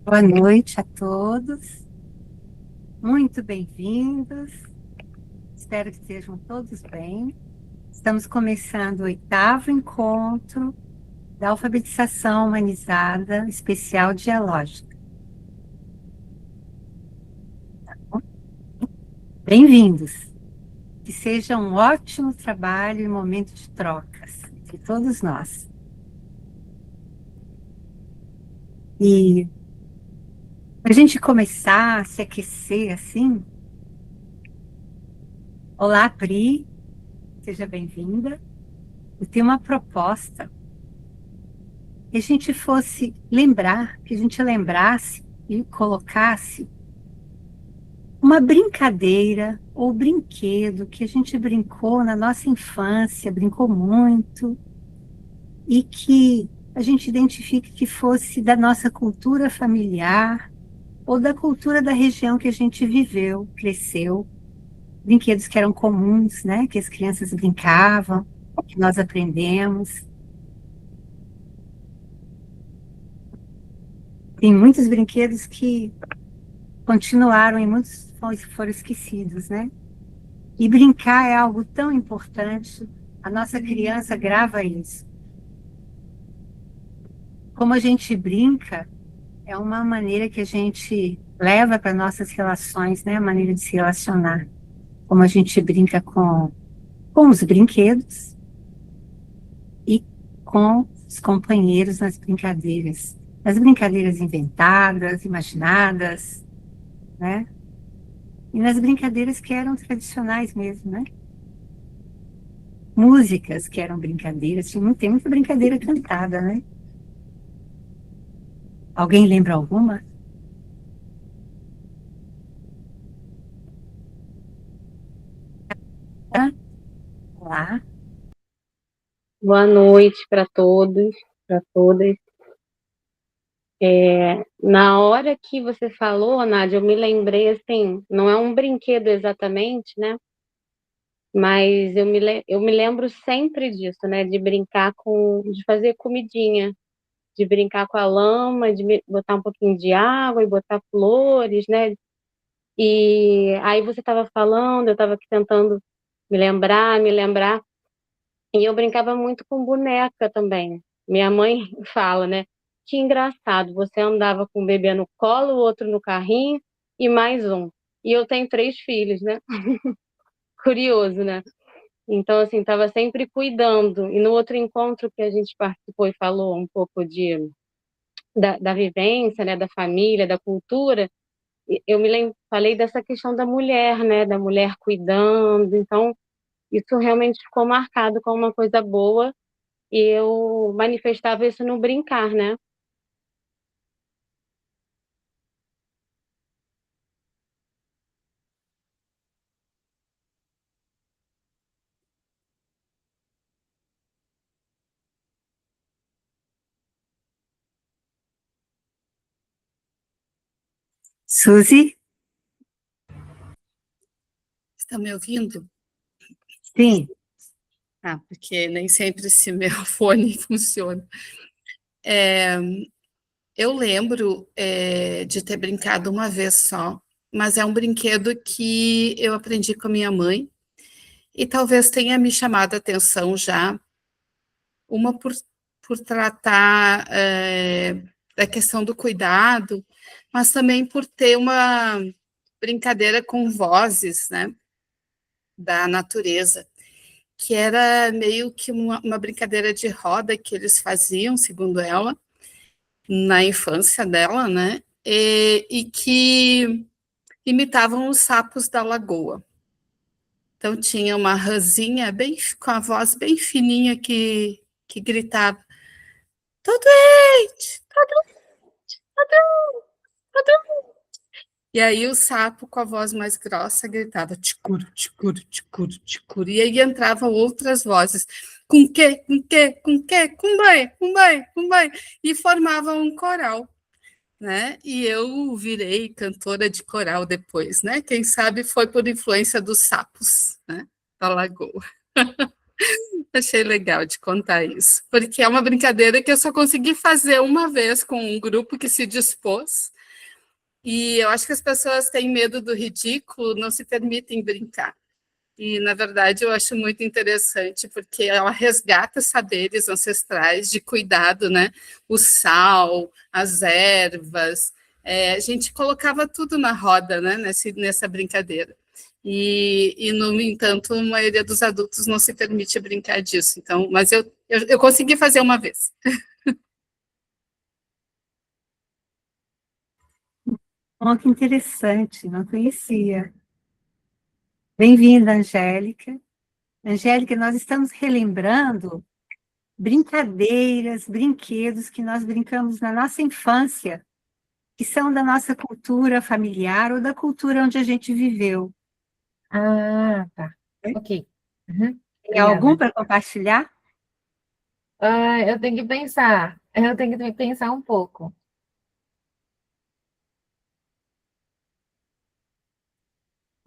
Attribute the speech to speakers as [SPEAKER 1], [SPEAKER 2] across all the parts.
[SPEAKER 1] Boa noite a todos, muito bem-vindos, espero que estejam todos bem. Estamos começando o oitavo encontro da alfabetização humanizada especial dialógica. Bem-vindos, que seja um ótimo trabalho e momento de trocas entre todos nós. E para a gente começar a se aquecer assim, olá, Pri, seja bem-vinda. Eu tenho uma proposta que a gente fosse lembrar, que a gente lembrasse e colocasse uma brincadeira ou brinquedo que a gente brincou na nossa infância, brincou muito, e que a gente identifique que fosse da nossa cultura familiar ou da cultura da região que a gente viveu, cresceu, brinquedos que eram comuns, né, que as crianças brincavam, que nós aprendemos. Tem muitos brinquedos que continuaram e muitos foram esquecidos, né? E brincar é algo tão importante. A nossa criança grava isso. Como a gente brinca, é uma maneira que a gente leva para nossas relações, né? A maneira de se relacionar. Como a gente brinca com os brinquedos e com os companheiros nas brincadeiras. Nas brincadeiras inventadas, imaginadas, né? E nas brincadeiras que eram tradicionais mesmo, né? Músicas que eram brincadeiras, tem muita brincadeira cantada, né? Alguém lembra alguma? Ah, lá.
[SPEAKER 2] Boa noite para todos, para todas. Na hora que você falou, Nádia, eu me lembrei, assim, não é um brinquedo exatamente, né? Mas eu me lembro sempre disso, né? De brincar de fazer comidinha, de brincar com a lama, botar um pouquinho de água e botar flores, né? E aí você estava falando, eu estava aqui tentando me lembrar. E eu brincava muito com boneca também. Minha mãe fala, né? Que engraçado, você andava com o bebê no colo, o outro no carrinho e mais um. E eu tenho três filhos, né? Curioso, né? Então, assim, estava sempre cuidando. E no outro encontro que a gente participou e falou um pouco da vivência, né? Da família, da cultura, falei dessa questão da mulher, né? Da mulher cuidando. Então, isso realmente ficou marcado como uma coisa boa. E eu manifestava isso no brincar, né?
[SPEAKER 1] Suzy?
[SPEAKER 3] Está me ouvindo?
[SPEAKER 1] Sim.
[SPEAKER 3] Porque nem sempre esse meu fone funciona. Eu lembro de ter brincado uma vez só, mas é um brinquedo que eu aprendi com a minha mãe e talvez tenha me chamado a atenção já, uma por tratar da questão do cuidado, mas também por ter uma brincadeira com vozes, né, da natureza, que era meio que uma brincadeira de roda que eles faziam, segundo ela, na infância dela, né? E que imitavam os sapos da lagoa. Então tinha uma rãzinha bem com a voz bem fininha que gritava: "Tô doente, tô doente, tô doente, tô doente". E aí o sapo com a voz mais grossa gritava: "Ticuro, ticuro, ticuro, ticuro". E aí entravam outras vozes: "Com quê? Com quê? Com quê? Com bem, com bem, com bem". E formavam um coral, né? E eu virei cantora de coral depois, né? Quem sabe foi por influência dos sapos, né? Da lagoa. Achei legal de contar isso, porque é uma brincadeira que eu só consegui fazer uma vez com um grupo que se dispôs, e eu acho que as pessoas têm medo do ridículo, não se permitem brincar. E, na verdade, eu acho muito interessante, porque ela resgata saberes ancestrais de cuidado, né? O sal, as ervas. A gente colocava tudo na roda, né? Nessa brincadeira. No entanto, a maioria dos adultos não se permite brincar disso. Então, mas eu consegui fazer uma vez.
[SPEAKER 1] Oh, que interessante, não conhecia. Bem-vinda, Angélica. Angélica, nós estamos relembrando brincadeiras, brinquedos que nós brincamos na nossa infância, que são da nossa cultura familiar ou da cultura onde a gente viveu.
[SPEAKER 4] Ah, tá.
[SPEAKER 1] Né?
[SPEAKER 4] Ok. Uhum.
[SPEAKER 1] Tem algum
[SPEAKER 4] Obrigada.
[SPEAKER 1] para compartilhar?
[SPEAKER 4] Eu tenho que pensar. Eu tenho que pensar um pouco.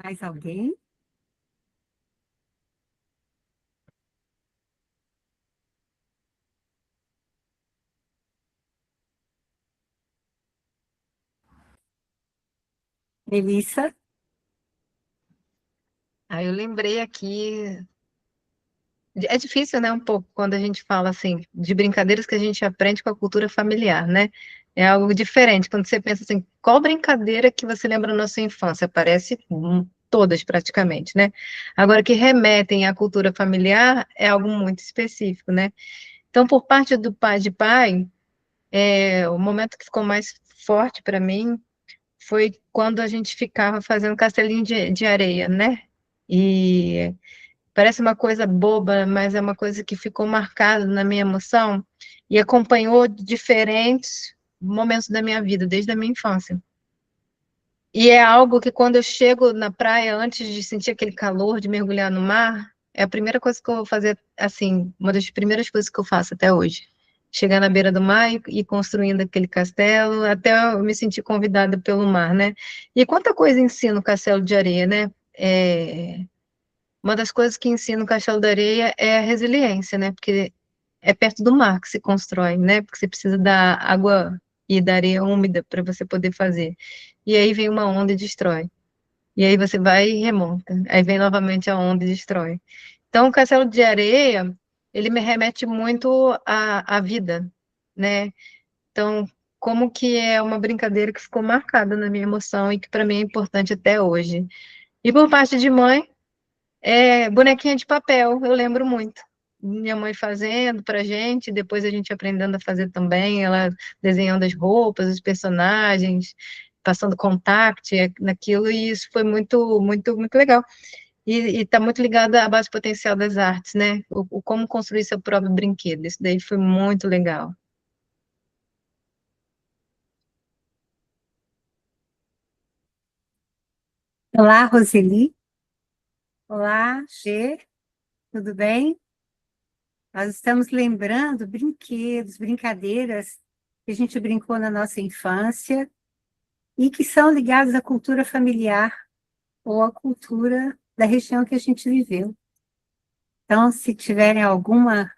[SPEAKER 1] Mais alguém? Melissa?
[SPEAKER 5] Eu lembrei aqui. É difícil, né, um pouco, quando a gente fala assim, de brincadeiras que a gente aprende com a cultura familiar, né? É algo diferente. Quando você pensa assim, qual brincadeira que você lembra na sua infância? Parece todas praticamente, né? Agora, que remetem à cultura familiar é algo muito específico, né? Então, por parte do pai de pai, o momento que ficou mais forte para mim foi quando a gente ficava fazendo castelinho de areia, né? E parece uma coisa boba, mas é uma coisa que ficou marcada na minha emoção e acompanhou diferentes momentos da minha vida, desde a minha infância. E é algo que quando eu chego na praia, antes de sentir aquele calor, de mergulhar no mar, é a primeira coisa que eu vou fazer, assim, uma das primeiras coisas que eu faço até hoje. Chegar na beira do mar e ir construindo aquele castelo, até eu me sentir convidada pelo mar, né? E quanta coisa ensina o castelo de areia, né? Uma das coisas que ensina o Castelo da Areia é a resiliência, né? Porque é perto do mar que se constrói, né? Porque você precisa da água e da areia úmida para você poder fazer. E aí vem uma onda e destrói. E aí você vai e remonta. Aí vem novamente a onda e destrói. Então, o Castelo de Areia, ele me remete muito à vida, né? Então, como que é uma brincadeira que ficou marcada na minha emoção e que para mim é importante até hoje. E por parte de mãe, bonequinha de papel, eu lembro muito. Minha mãe fazendo pra gente, depois a gente aprendendo a fazer também, ela desenhando as roupas, os personagens, passando contact naquilo, e isso foi muito, muito, muito legal. E está muito ligado à base potencial das artes, né? O como construir seu próprio brinquedo. Isso daí foi muito legal.
[SPEAKER 1] Olá, Roseli. Olá, Gê. Tudo bem? Nós estamos lembrando brinquedos, brincadeiras que a gente brincou na nossa infância e que são ligados à cultura familiar ou à cultura da região que a gente viveu. Então, se tiverem alguma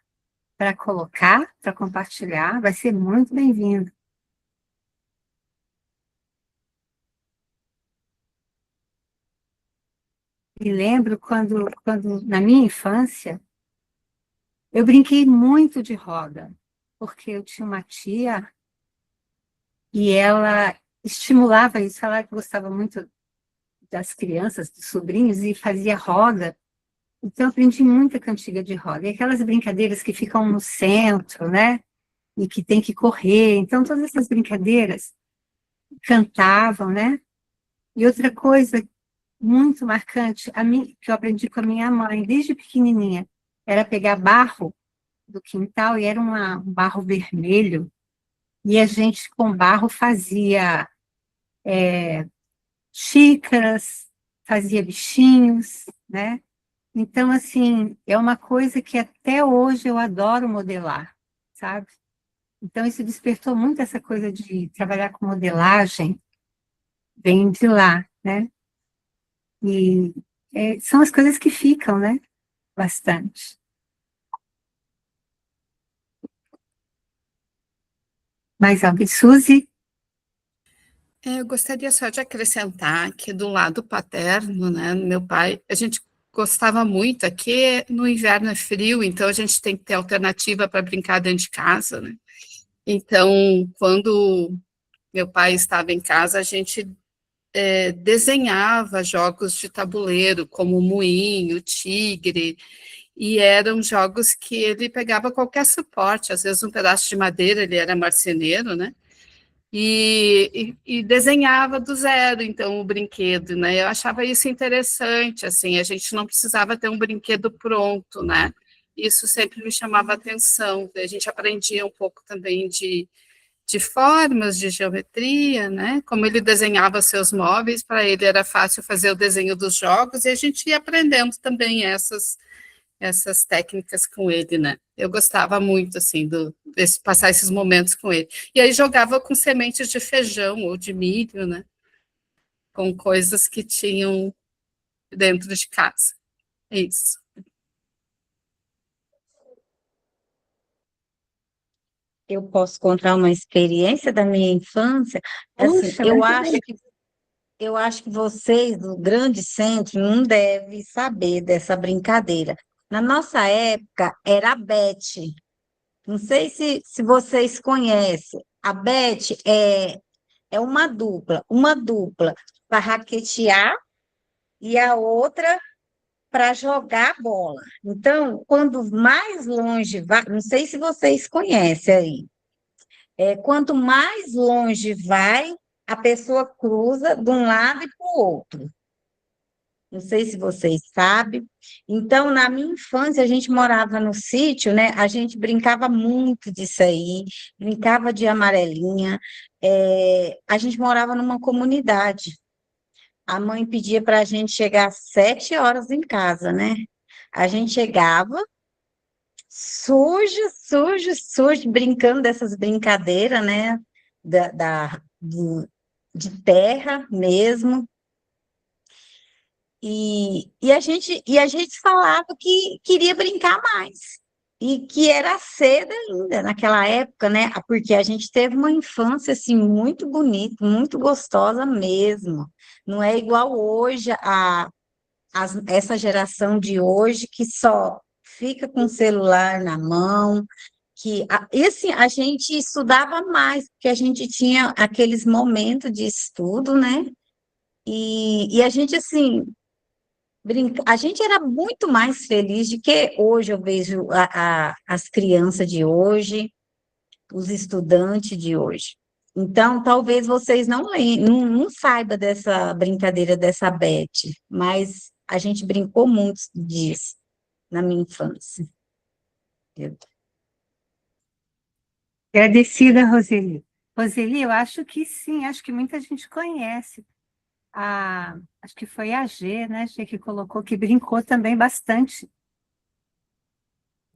[SPEAKER 1] para colocar, para compartilhar, vai ser muito bem-vindo. Me lembro quando na minha infância, eu brinquei muito de roda, porque eu tinha uma tia e ela estimulava isso, ela gostava muito das crianças, dos sobrinhos, e fazia roda. Então, eu aprendi muita cantiga de roda. E aquelas brincadeiras que ficam no centro, né? E que tem que correr. Então, todas essas brincadeiras cantavam, né? E outra coisa muito marcante, que eu aprendi com a minha mãe, desde pequenininha, era pegar barro do quintal, e era um barro vermelho, e a gente, com barro, fazia xícaras, fazia bichinhos, né? Então, assim, é uma coisa que até hoje eu adoro modelar, sabe? Então, isso despertou muito essa coisa de trabalhar com modelagem, vem de lá, né? E são as coisas que ficam, né? Bastante. Mais alguém? Suzy?
[SPEAKER 3] Eu gostaria só de acrescentar que do lado paterno, né, meu pai, a gente gostava muito, aqui no inverno é frio, então a gente tem que ter alternativa para brincar dentro de casa, né? Então, quando meu pai estava em casa, a gente desenhava jogos de tabuleiro, como Moinho, Tigre, e eram jogos que ele pegava qualquer suporte, às vezes um pedaço de madeira, ele era marceneiro, né? E desenhava do zero, então, o brinquedo, né? Eu achava isso interessante, assim, a gente não precisava ter um brinquedo pronto, né? Isso sempre me chamava atenção. A gente aprendia um pouco também de formas, de geometria, né? Como ele desenhava seus móveis, para ele era fácil fazer o desenho dos jogos, e a gente ia aprendendo também essas técnicas com ele, né? Eu gostava muito, assim, passar esses momentos com ele. E aí jogava com sementes de feijão ou de milho, né? Com coisas que tinham dentro de casa. É isso.
[SPEAKER 6] Eu posso contar uma experiência da minha infância. Assim,
[SPEAKER 1] Puxa, muito bem.
[SPEAKER 6] eu acho que vocês do grande centro não devem saber dessa brincadeira. Na nossa época era a Bete. Não sei se vocês conhecem. A Bete é uma dupla para raquetear e a outra para jogar a bola. Então, quando mais longe vai, não sei se vocês conhecem aí. Quanto mais longe vai, a pessoa cruza de um lado e para o outro. Não sei se vocês sabem. Então, na minha infância, a gente morava no sítio, né? A gente brincava muito disso aí, brincava de amarelinha. A gente morava numa comunidade. A mãe pedia para a gente chegar às 7 horas em casa, né? A gente chegava sujo, sujo, sujo, brincando dessas brincadeiras, né? De terra mesmo. E a gente falava que queria brincar mais. E que era cedo ainda naquela época, né? Porque a gente teve uma infância assim muito bonita, muito gostosa mesmo. Não é igual hoje essa geração de hoje que só fica com o celular na mão, e assim, a gente estudava mais, porque a gente tinha aqueles momentos de estudo, né? E a gente, assim, a gente era muito mais feliz do que hoje eu vejo as crianças de hoje, os estudantes de hoje. Então, talvez vocês não saibam dessa brincadeira dessa Beth, mas a gente brincou muito disso na minha infância.
[SPEAKER 1] Agradecida, Roseli. Roseli, eu acho que sim, acho que muita gente conhece. Acho que foi a G, né? G que colocou, que brincou também bastante.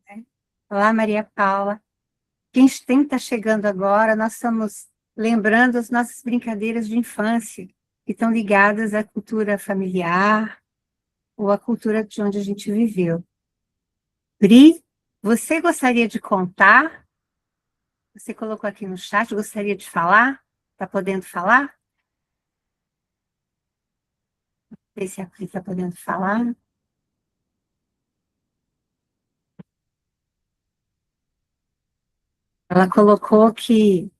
[SPEAKER 1] Né? Olá, Maria Paula. Quem está chegando agora, nós estamos lembrando as nossas brincadeiras de infância, que estão ligadas à cultura familiar ou à cultura de onde a gente viveu. Bri, você gostaria de contar? Você colocou aqui no chat, gostaria de falar? Está podendo falar? Ver se a Pri está podendo falar. Ela colocou que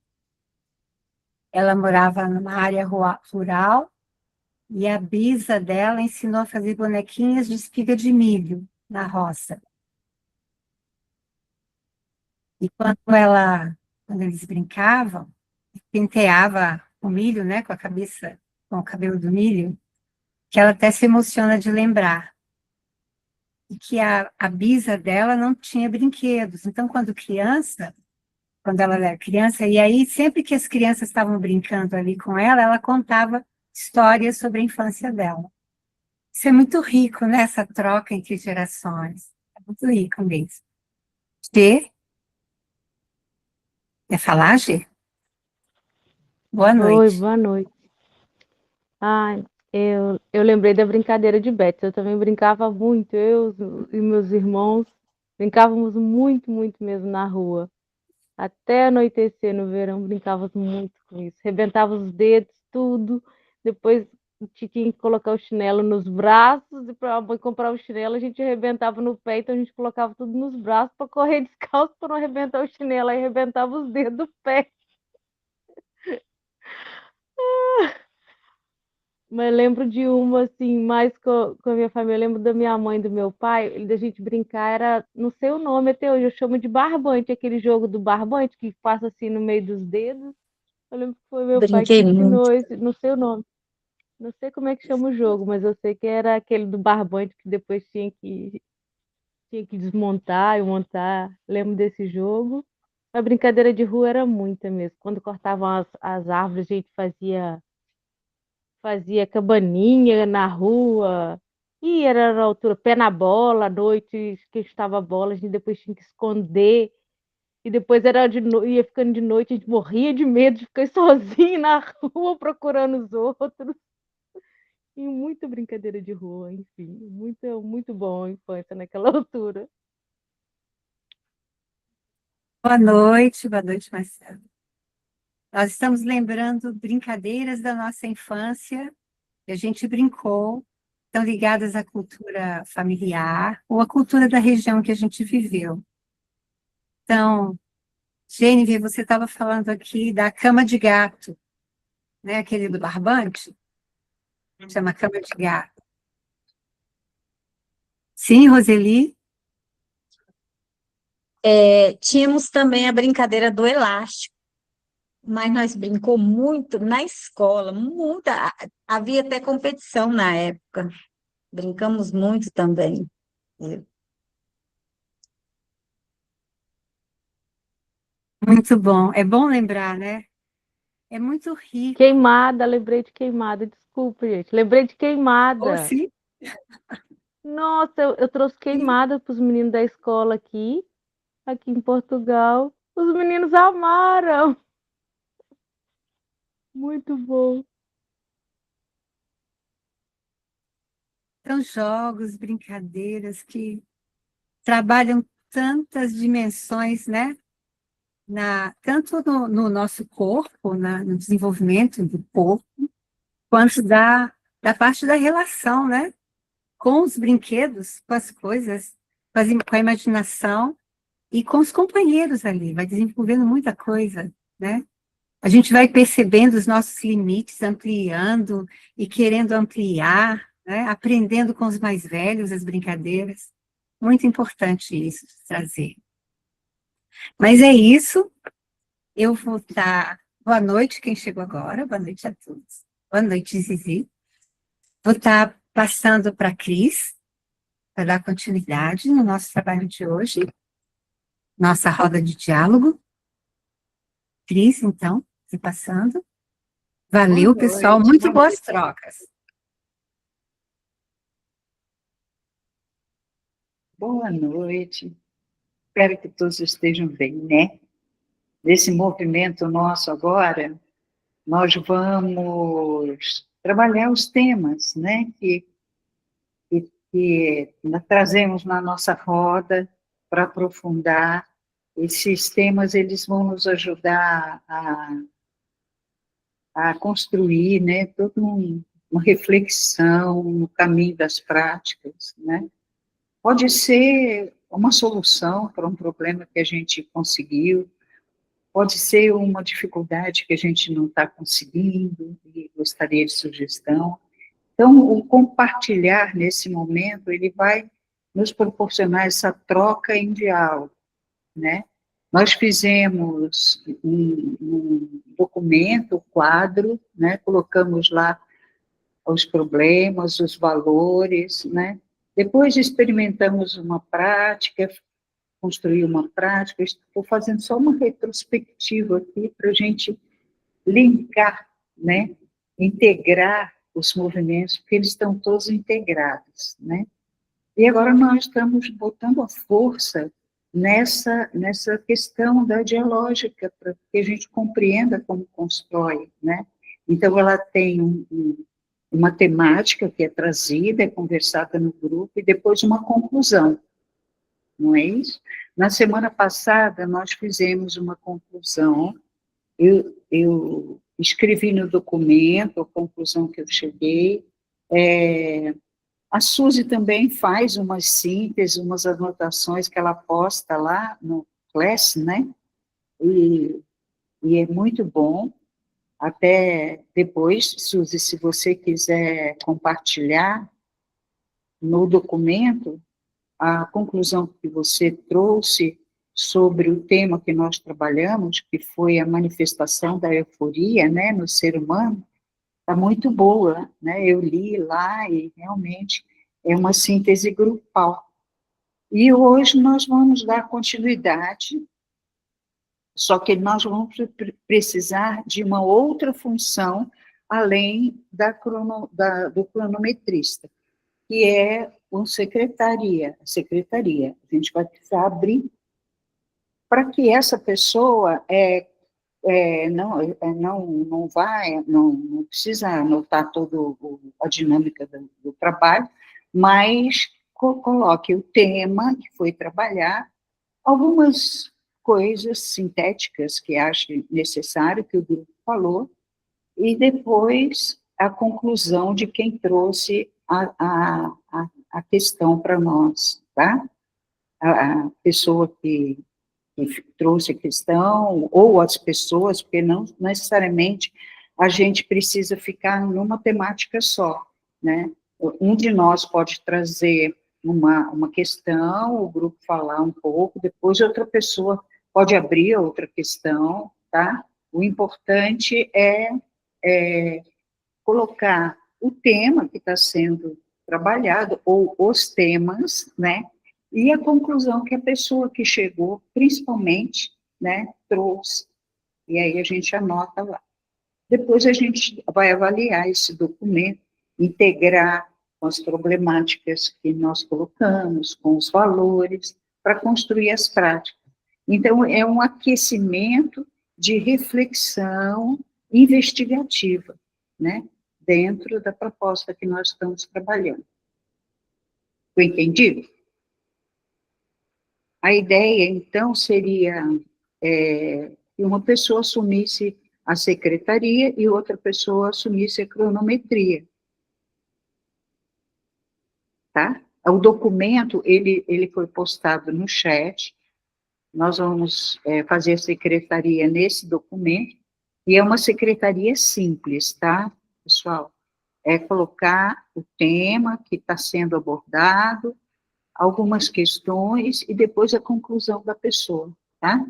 [SPEAKER 1] ela morava numa área rural e a bisa dela ensinou a fazer bonequinhas de espiga de milho na roça. E quando eles brincavam, penteava o milho, né, com a cabeça, com o cabelo do milho, que ela até se emociona de lembrar. E que a bisa dela não tinha brinquedos. Então, quando ela era criança, e aí sempre que as crianças estavam brincando ali com ela, ela contava histórias sobre a infância dela. Isso é muito rico, né, essa troca entre gerações. É muito rico mesmo. Gê, quer falar, Gê? Boa
[SPEAKER 7] Oi,
[SPEAKER 1] noite.
[SPEAKER 7] boa noite. Ai, eu lembrei da brincadeira de bets. Eu também brincava muito, e meus irmãos brincávamos muito, muito mesmo na rua. Até anoitecer no verão, brincávamos muito com isso. Rebentava os dedos, tudo. Depois tinha que colocar o chinelo nos braços, e para a mãe comprar o chinelo, a gente arrebentava no pé, então a gente colocava tudo nos braços para correr descalço para não arrebentar o chinelo, aí arrebentava os dedos do pé. Mas lembro de uma, assim, mais com a minha família. Eu lembro da minha mãe e do meu pai, da gente brincar, era, não sei o nome até hoje, eu chamo de barbante, aquele jogo do barbante que passa assim no meio dos dedos. Eu lembro que foi meu pai que
[SPEAKER 6] Brinquei muito.
[SPEAKER 7] ensinou esse, não sei o nome. Não sei como é que chama o jogo, mas eu sei que era aquele do barbante que depois tinha que desmontar e montar. Lembro desse jogo. A brincadeira de rua era muita mesmo. Quando cortavam as árvores, a gente fazia cabaninha na rua, e era na altura, pé na bola, à noite, que estava a bola, a gente depois tinha que esconder, e depois ia ficando de noite, a gente morria de medo de ficar sozinho na rua procurando os outros. E muita brincadeira de rua, enfim, muito, muito bom a infância naquela altura.
[SPEAKER 1] Boa noite, Marcelo. Nós estamos lembrando brincadeiras da nossa infância, que a gente brincou, estão ligadas à cultura familiar ou à cultura da região que a gente viveu. Então, Jennifer, você estava falando aqui da cama de gato, né? Aquele do barbante, chama cama de gato. Sim, Roseli?
[SPEAKER 6] Tínhamos também a brincadeira do elástico, mas nós brincou muito na escola, muita, havia até competição na época. Brincamos muito também.
[SPEAKER 1] Muito bom. É bom lembrar, né? É muito rico.
[SPEAKER 7] Queimada, lembrei de queimada, desculpa, gente. Lembrei de
[SPEAKER 1] Ou
[SPEAKER 7] queimada.
[SPEAKER 1] sim,
[SPEAKER 7] Nossa, eu trouxe
[SPEAKER 1] sim.
[SPEAKER 7] queimada para os meninos da escola aqui em Portugal. Os meninos amaram. Muito bom.
[SPEAKER 1] São jogos, brincadeiras que trabalham tantas dimensões, né? Tanto no nosso corpo, no desenvolvimento do corpo, quanto da parte da relação, né? Com os brinquedos, com as coisas, com a imaginação e com os companheiros ali, vai desenvolvendo muita coisa, né? A gente vai percebendo os nossos limites, ampliando e querendo ampliar, né? Aprendendo com os mais velhos as brincadeiras. Muito importante isso de trazer. Mas é isso. Eu vou estar. Boa noite, quem chegou agora. Boa noite a todos. Boa noite, Zizi. Vou estar passando para a Cris, para dar continuidade no nosso trabalho de hoje, nossa roda de diálogo. Cris, então, se passando.
[SPEAKER 5] Boa
[SPEAKER 1] Valeu, pessoal.
[SPEAKER 5] noite,
[SPEAKER 1] Muito
[SPEAKER 5] boa
[SPEAKER 1] boas
[SPEAKER 5] noite.
[SPEAKER 1] trocas.
[SPEAKER 8] Boa noite. Espero que todos estejam bem, né? nesse movimento nosso agora, nós vamos trabalhar os temas, né, que nós trazemos na nossa roda para aprofundar. Esses temas, eles vão nos ajudar a construir, né, toda uma reflexão no caminho das práticas, né. Pode ser uma solução para um problema que a gente conseguiu, pode ser uma dificuldade que a gente não está conseguindo e gostaria de sugestão. Então, o compartilhar nesse momento, ele vai nos proporcionar essa troca em diálogo, né? Nós fizemos um documento, um quadro, né? Colocamos lá os problemas, os valores, né? Depois experimentamos uma prática, construir uma prática. Estou fazendo só uma retrospectiva aqui para a gente linkar, né? Integrar os movimentos, porque eles estão todos integrados, né? E agora nós estamos botando a força nessa questão da dialógica, para que a gente compreenda como constrói, né? Então, ela tem uma temática que é trazida, é conversada no grupo, e depois uma conclusão, não é isso? Na semana passada, nós fizemos uma conclusão, eu escrevi no documento a conclusão que eu cheguei, a Suzy também faz umas sínteses, umas anotações que ela posta lá no Class, né? E é muito bom. Até depois, Suzy, se você quiser compartilhar no documento a conclusão que você trouxe sobre o tema que nós trabalhamos, que foi a manifestação da euforia, né, no ser humano, está muito boa, né? Eu li lá e realmente é uma síntese grupal. E hoje nós vamos dar continuidade, só que nós vamos precisar de uma outra função além do cronometrista, que é a secretaria. A gente vai precisar abrir para que essa pessoa não precisa anotar toda a dinâmica do trabalho, mas coloque o tema que foi trabalhar, algumas coisas sintéticas que ache necessário, que o grupo falou, e depois a conclusão de quem trouxe a questão para nós, tá? A pessoa que trouxe a questão, ou as pessoas, porque não necessariamente a gente precisa ficar numa temática só, né? Um de nós pode trazer uma questão, o grupo falar um pouco, depois outra pessoa pode abrir outra questão, tá? O importante é colocar o tema que está sendo trabalhado, ou os temas, né? E a conclusão que a pessoa que chegou, principalmente, né, trouxe. E aí a gente anota lá. Depois a gente vai avaliar esse documento, integrar com as problemáticas que nós colocamos, com os valores, para construir as práticas. Então, é um aquecimento de reflexão investigativa, né, dentro da proposta que nós estamos trabalhando. Foi entendido? A ideia, então, seria que uma pessoa assumisse a secretaria e outra pessoa assumisse a cronometria. Tá? O documento, ele foi postado no chat, nós vamos fazer a secretaria nesse documento, e é uma secretaria simples, tá, pessoal? É colocar o tema que está sendo abordado, algumas questões e depois a conclusão da pessoa, tá?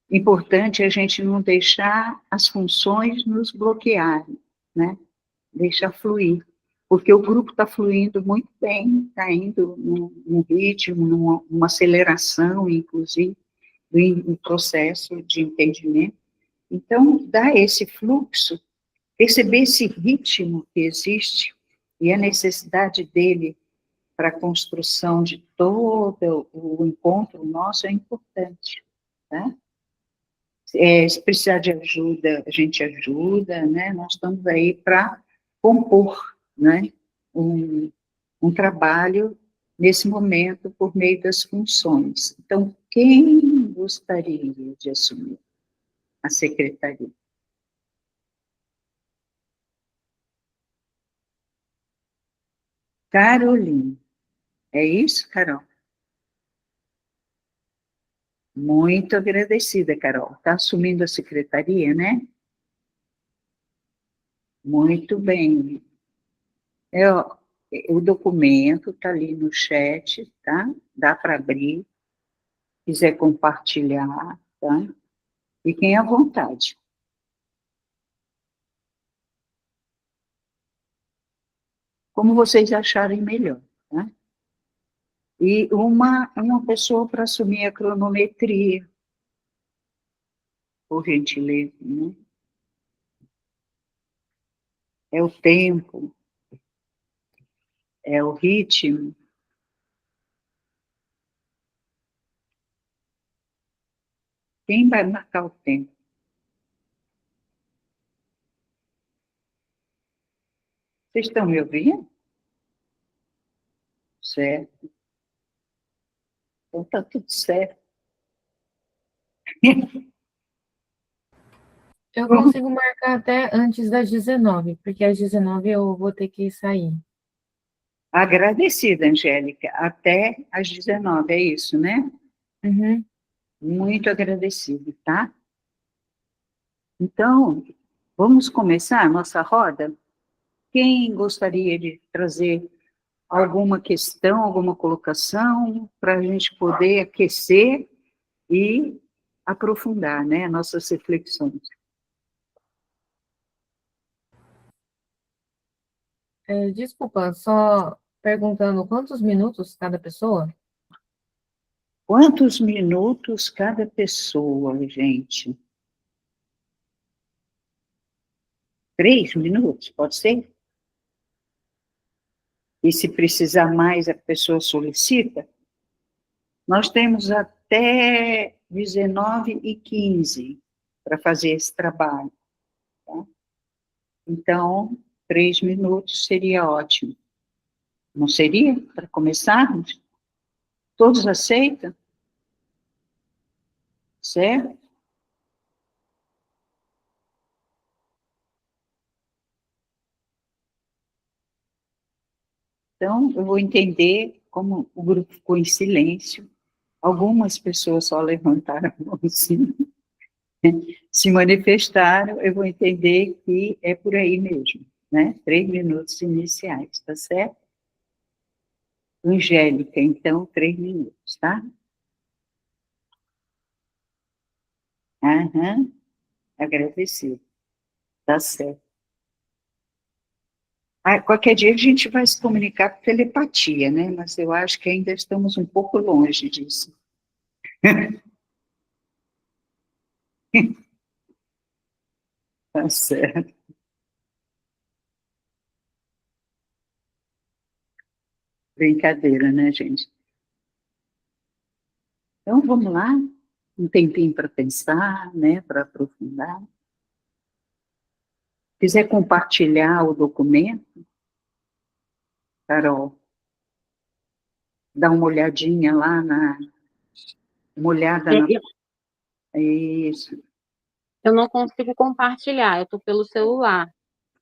[SPEAKER 8] Importante a gente não deixar as funções nos bloquearem, né? Deixar fluir, porque o grupo está fluindo muito bem, está indo num ritmo, numa aceleração, inclusive, do processo de entendimento. Então, dar esse fluxo, perceber esse ritmo que existe, e a necessidade dele para a construção de todo o encontro nosso é importante, tá? Se precisar de ajuda, a gente ajuda, né? Nós estamos aí para compor, né? Um trabalho nesse momento por meio das funções. Então, quem gostaria de assumir a secretaria? Carolina. É isso, Carol? Muito agradecida, Carol. Está assumindo a secretaria, né? Muito bem. Ó, o documento está ali no chat, tá? Dá para abrir, quiser compartilhar, tá? Fiquem à vontade. Como vocês acharem melhor, tá? E uma pessoa para assumir a cronometria, por gentileza, né? É o tempo, é o ritmo. Quem vai marcar o tempo? Vocês estão me ouvindo? Certo. Então está tudo certo.
[SPEAKER 4] Eu consigo marcar até antes das 19, porque às 19 eu vou ter que sair.
[SPEAKER 8] Agradecida, Angélica. Até às 19, é isso, né?
[SPEAKER 4] Uhum.
[SPEAKER 8] Muito agradecida, tá? Então, vamos começar a nossa roda? Quem gostaria de trazer alguma questão, alguma colocação, para a gente poder aquecer e aprofundar, né, nossas reflexões?
[SPEAKER 4] Desculpa, só perguntando quantos minutos cada pessoa?
[SPEAKER 8] Quantos minutos cada pessoa, gente? 3 minutos, pode ser? E se precisar mais, a pessoa solicita? Nós temos até 19h15 para fazer esse trabalho, tá? Então, 3 minutos seria ótimo. Não seria? Para começarmos? Todos aceitam? Certo? Então, eu vou entender como o grupo ficou em silêncio. Algumas pessoas só levantaram a mão, sim, se manifestaram, eu vou entender que é por aí mesmo, né? 3 minutos iniciais, tá certo? Angélica, então, 3 minutos, tá? Aham, agradecido, tá certo. Qualquer dia a gente vai se comunicar por telepatia, né? Mas eu acho que ainda estamos um pouco longe disso. Tá certo. Brincadeira, né, gente? Então, vamos lá, um tempinho para pensar, né, para aprofundar. Quiser compartilhar o documento, Carol, dá uma olhadinha lá uma olhada na... Isso.
[SPEAKER 2] Eu não consigo compartilhar, eu estou pelo celular.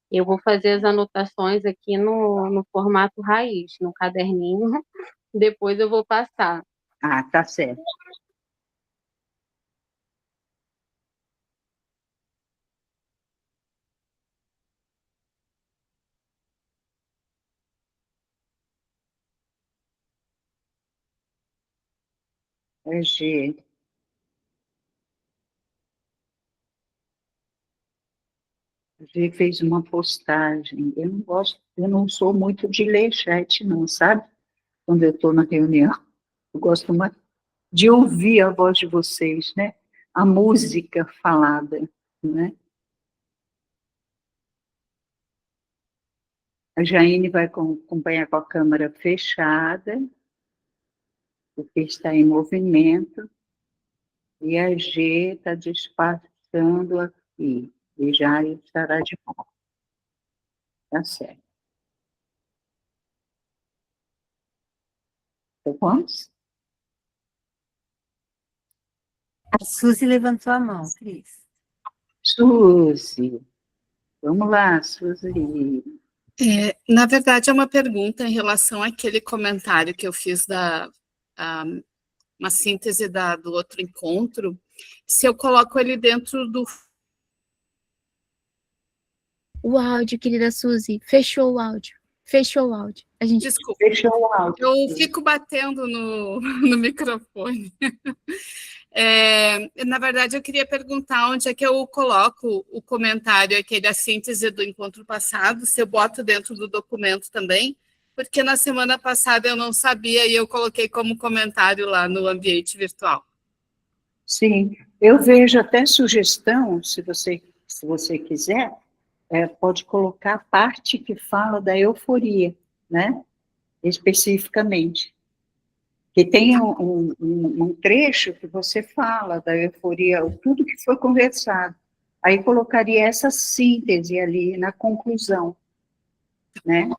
[SPEAKER 2] Eu vou fazer as anotações aqui no formato raiz, no caderninho, depois eu vou passar.
[SPEAKER 8] Ah, tá certo. A G fez uma postagem. Eu não gosto, eu não sou muito de ler chat, não, sabe? Quando eu estou na reunião, eu gosto mais de ouvir a voz de vocês, né? A música falada, né? A Jaine vai acompanhar com a câmera fechada, porque está em movimento, e a G está despachando aqui, e já estará de volta. Tá certo. Então, vamos?
[SPEAKER 1] A Suzy levantou a mão, Cris.
[SPEAKER 8] Suzy. Vamos lá, Suzy.
[SPEAKER 3] Na verdade, é uma pergunta em relação àquele comentário que eu fiz uma síntese do outro encontro, se eu coloco ele dentro do...
[SPEAKER 9] O áudio, querida Suzy, fechou o áudio. Fechou o áudio. A gente...
[SPEAKER 3] Desculpa,
[SPEAKER 8] Fechou o áudio.
[SPEAKER 3] eu fico batendo no microfone. Na verdade, eu queria perguntar onde é que eu coloco o comentário aqui da síntese do encontro passado, se eu boto dentro do documento também, porque na semana passada eu não sabia e eu coloquei como comentário lá no ambiente virtual.
[SPEAKER 8] Sim, eu vejo até sugestão, se você quiser, pode colocar a parte que fala da euforia, né? Especificamente. Que tem um trecho que você fala da euforia, tudo que foi conversado. Aí colocaria essa síntese ali na conclusão, né?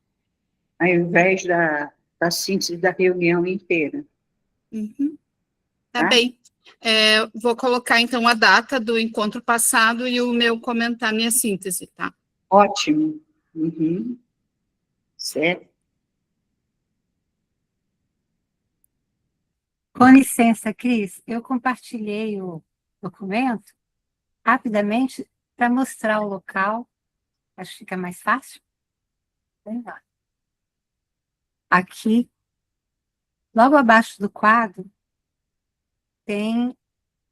[SPEAKER 8] Ao invés da síntese da reunião inteira.
[SPEAKER 3] Uhum. Tá
[SPEAKER 8] Tá?
[SPEAKER 3] bem. Vou colocar, então, a data do encontro passado e o meu comentar, minha síntese, tá?
[SPEAKER 8] Ótimo. Uhum. Certo.
[SPEAKER 1] Com licença, Cris, eu compartilhei o documento rapidamente para mostrar o local. Acho que fica mais fácil. Vamos lá. Aqui, logo abaixo do quadro, tem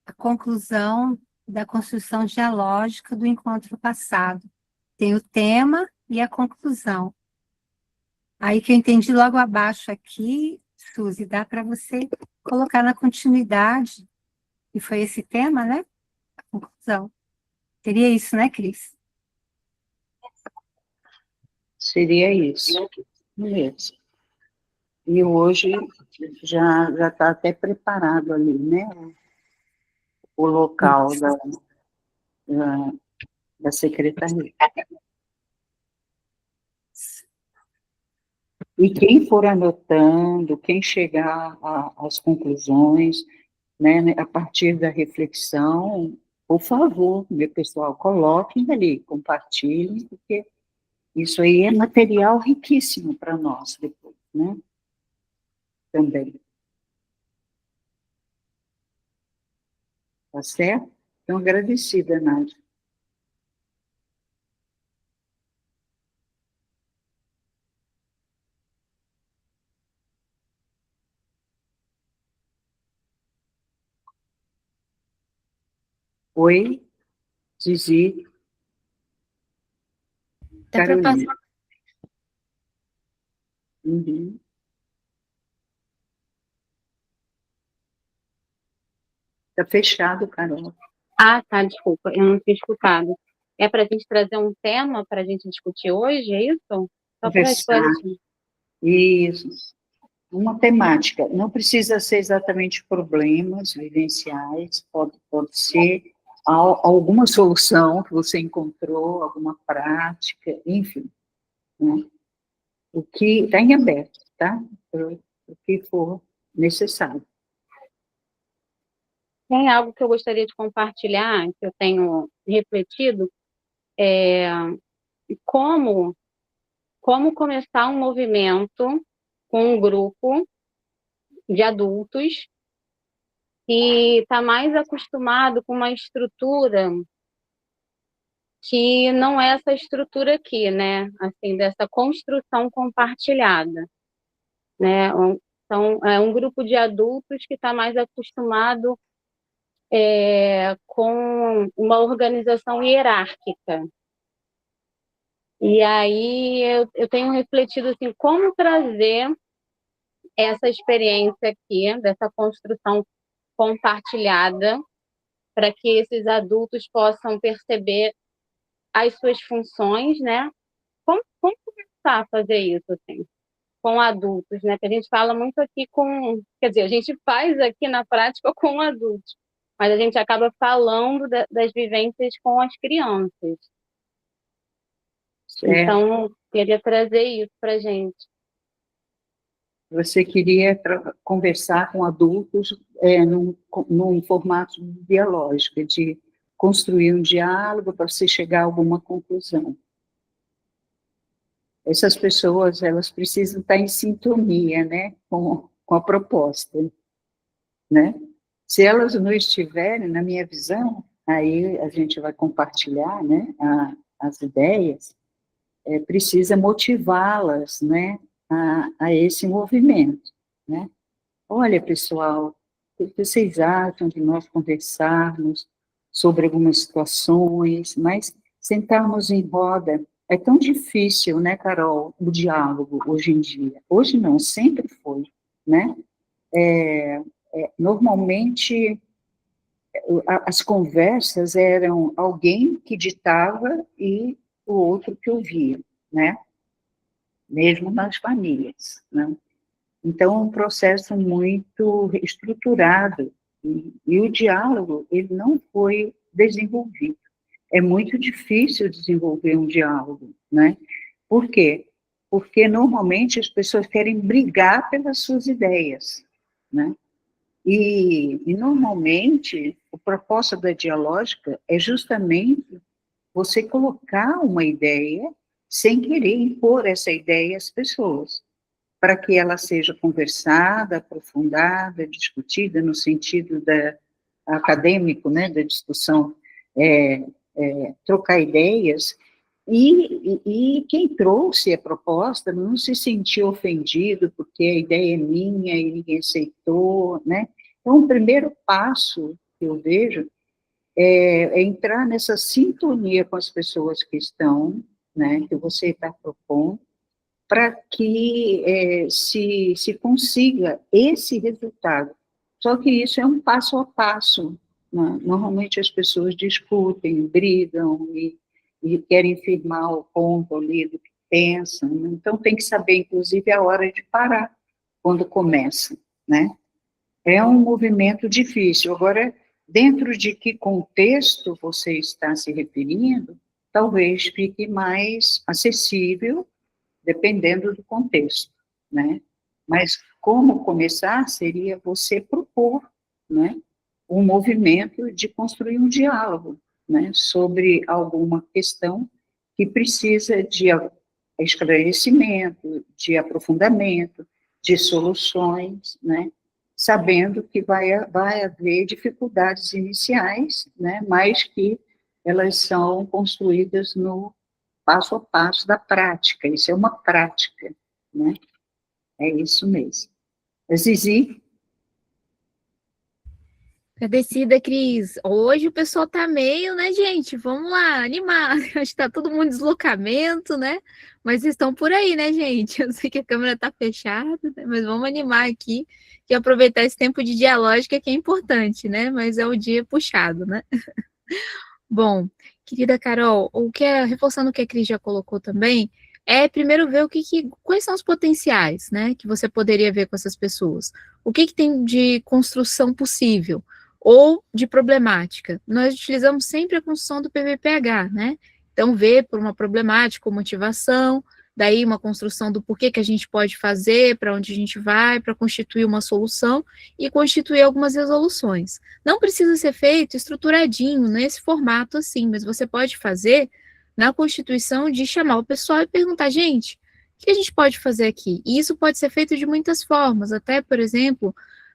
[SPEAKER 1] a conclusão da construção dialógica do encontro passado. Tem o tema e a conclusão. Aí que eu entendi logo abaixo aqui, Suzy, dá para você colocar na continuidade, e foi esse tema, né? A conclusão. Seria isso, né, Cris?
[SPEAKER 8] Seria isso. Mesmo. E hoje já está até preparado ali, né? O local da secretaria. E quem for anotando, quem chegar às conclusões, né, a partir da reflexão, por favor, meu pessoal, coloquem ali, compartilhem, porque isso aí é material riquíssimo para nós depois, né? Também. Tá certo? Então, agradecida, Nádia. Oi, Zizi,
[SPEAKER 9] Dá para
[SPEAKER 8] Carolina.
[SPEAKER 9] passar.
[SPEAKER 8] Uhum. Tá fechado, Carol.
[SPEAKER 2] Ah, tá, desculpa, eu não tinha escutado. É para a gente trazer um tema para a gente discutir hoje, é isso? Só para
[SPEAKER 8] Conversar.
[SPEAKER 2] esclarecer.
[SPEAKER 8] Isso. Uma temática. Não precisa ser exatamente problemas vivenciais, pode ser alguma solução que você encontrou, alguma prática, enfim, né? O que está em aberto, tá? O que for necessário.
[SPEAKER 2] Tem algo que eu gostaria de compartilhar, que eu tenho refletido, como começar um movimento com um grupo de adultos que está mais acostumado com uma estrutura que não é essa estrutura aqui, né? Assim, dessa construção compartilhada, né? Então, é um grupo de adultos que está mais acostumado com uma organização hierárquica. E aí eu tenho refletido assim, como trazer essa experiência aqui, dessa construção compartilhada, para que esses adultos possam perceber as suas funções, né? Como começar a fazer isso, assim, com adultos, né? Porque a gente fala muito aqui com, quer dizer, a gente faz aqui na prática com adultos, mas a gente acaba falando das vivências com as crianças.
[SPEAKER 8] Certo.
[SPEAKER 2] Então, queria trazer isso para gente.
[SPEAKER 8] Você queria conversar com adultos num formato dialógico, de construir um diálogo para se chegar a alguma conclusão. Essas pessoas, elas precisam estar em sintonia, né, com a proposta, né? Se elas não estiverem, na minha visão, aí a gente vai compartilhar, né, as ideias, precisa motivá-las, né, a esse movimento, né? Olha, pessoal, o que vocês acham de nós conversarmos sobre algumas situações, mas sentarmos em roda é tão difícil, né, Carol, o diálogo hoje em dia. Hoje não, sempre foi, né? Normalmente, as conversas eram alguém que ditava e o outro que ouvia, né? Mesmo nas famílias, né? Então, é um processo muito estruturado, e o diálogo, ele não foi desenvolvido. É muito difícil desenvolver um diálogo, né? Por quê? Porque, normalmente, as pessoas querem brigar pelas suas ideias, né? E normalmente, a proposta da dialógica é justamente você colocar uma ideia sem querer impor essa ideia às pessoas, para que ela seja conversada, aprofundada, discutida no sentido acadêmico, né, da discussão, trocar ideias, e quem trouxe a proposta não se sentiu ofendido porque a ideia é minha e ninguém aceitou, né? Então, o primeiro passo que eu vejo é entrar nessa sintonia com as pessoas que estão, né, que você está propondo, para que se consiga esse resultado. Só que isso é um passo a passo, né? Normalmente as pessoas discutem, brigam e querem firmar o ponto ali do que pensam, né? Então tem que saber, inclusive, a hora de parar, quando começa, né? É um movimento difícil. Agora, dentro de que contexto você está se referindo, talvez fique mais acessível, dependendo do contexto, né? Mas como começar seria você propor, né, um movimento de construir um diálogo, né, sobre alguma questão que precisa de esclarecimento, de aprofundamento, de soluções, né, sabendo que vai haver dificuldades iniciais, né, mas que elas são construídas no passo a passo da prática. Isso é uma prática, né? É isso mesmo. Zizi?
[SPEAKER 9] Agradecida, Cris. Hoje o pessoal tá meio, né, gente? Vamos lá, animar. Acho que tá todo mundo em deslocamento, né? Mas estão por aí, né, gente? Eu sei que a câmera tá fechada, né? Mas vamos animar aqui e aproveitar esse tempo de dialógica que é importante, né? Mas é o dia puxado, né? Bom, querida Carol, reforçando o que a Cris já colocou também, é primeiro ver quais são os potenciais, né, que você poderia ver com essas pessoas. O que tem de construção possível ou de problemática. Nós utilizamos sempre a construção do PVPH, né? Então, ver por uma problemática ou motivação, daí uma construção do porquê que a gente pode fazer, para onde a gente vai, para constituir uma solução e constituir algumas resoluções. Não precisa ser feito estruturadinho, nesse formato assim, mas você pode fazer na constituição de chamar o pessoal e perguntar, gente, o que a gente pode fazer aqui? E isso pode ser feito de muitas formas, até, por exemplo,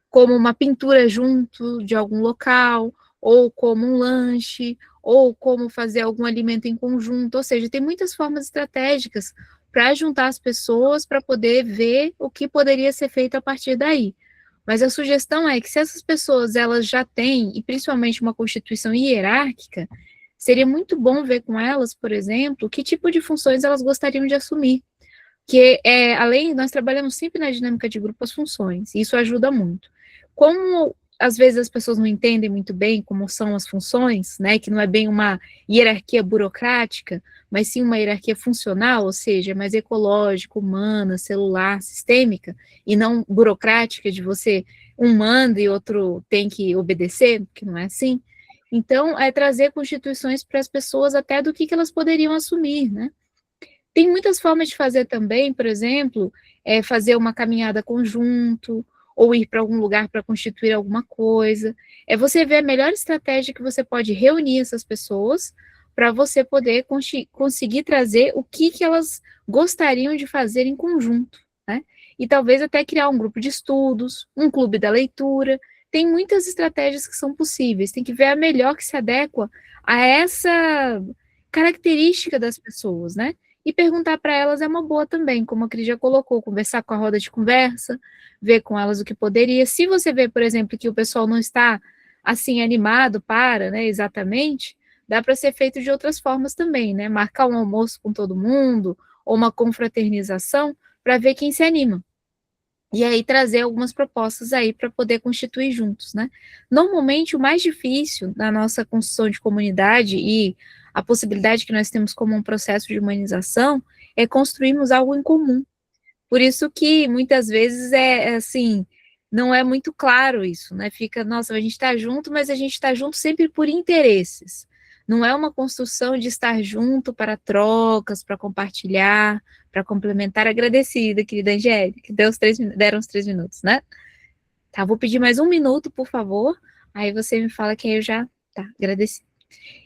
[SPEAKER 9] como uma pintura junto de algum local, ou como um lanche, ou como fazer algum alimento em conjunto, ou seja, tem muitas formas estratégicas para juntar as pessoas para poder ver o que poderia ser feito a partir daí. Mas a sugestão é que se essas pessoas elas já têm, e principalmente uma constituição hierárquica, seria muito bom ver com elas, por exemplo, que tipo de funções elas gostariam de assumir. Que nós trabalhamos sempre na dinâmica de grupo as funções, e isso ajuda muito. Como às vezes as pessoas não entendem muito bem como são as funções, né, que não é bem uma hierarquia burocrática, mas sim uma hierarquia funcional, ou seja, mais ecológica, humana, celular, sistêmica, e não burocrática de você um manda e outro tem que obedecer, que não é assim. Então, é trazer constituições para as pessoas até do que elas poderiam assumir, né? Tem muitas formas de fazer também, por exemplo, fazer uma caminhada conjunto, ou ir para algum lugar para constituir alguma coisa. É você ver a melhor estratégia que você pode reunir essas pessoas para você poder conseguir trazer o que elas gostariam de fazer em conjunto, né? E talvez até criar um grupo de estudos, um clube da leitura. Tem muitas estratégias que são possíveis, tem que ver a melhor que se adequa a essa característica das pessoas, né? E perguntar para elas é uma boa também, como a Cris já colocou, conversar com a roda de conversa, ver com elas o que poderia. Se você vê, por exemplo, que o pessoal não está assim animado para, né, exatamente, dá para ser feito de outras formas também, né? Marcar um almoço com todo mundo, ou uma confraternização, para ver quem se anima. E aí trazer algumas propostas aí para poder constituir juntos, né? Normalmente o mais difícil na nossa construção de comunidade e a possibilidade que nós temos como um processo de humanização é construirmos algo em comum. Por isso que muitas vezes assim, não é muito claro isso, né? Fica, nossa, a gente está junto, mas a gente está junto sempre por interesses. Não é uma construção de estar junto para trocas, para compartilhar, para complementar. Agradecida, querida Angélica, que deram os 3 minutos, né? Tá, vou pedir mais 1 minuto, por favor. Aí você me fala que aí eu já... Tá, agradeci.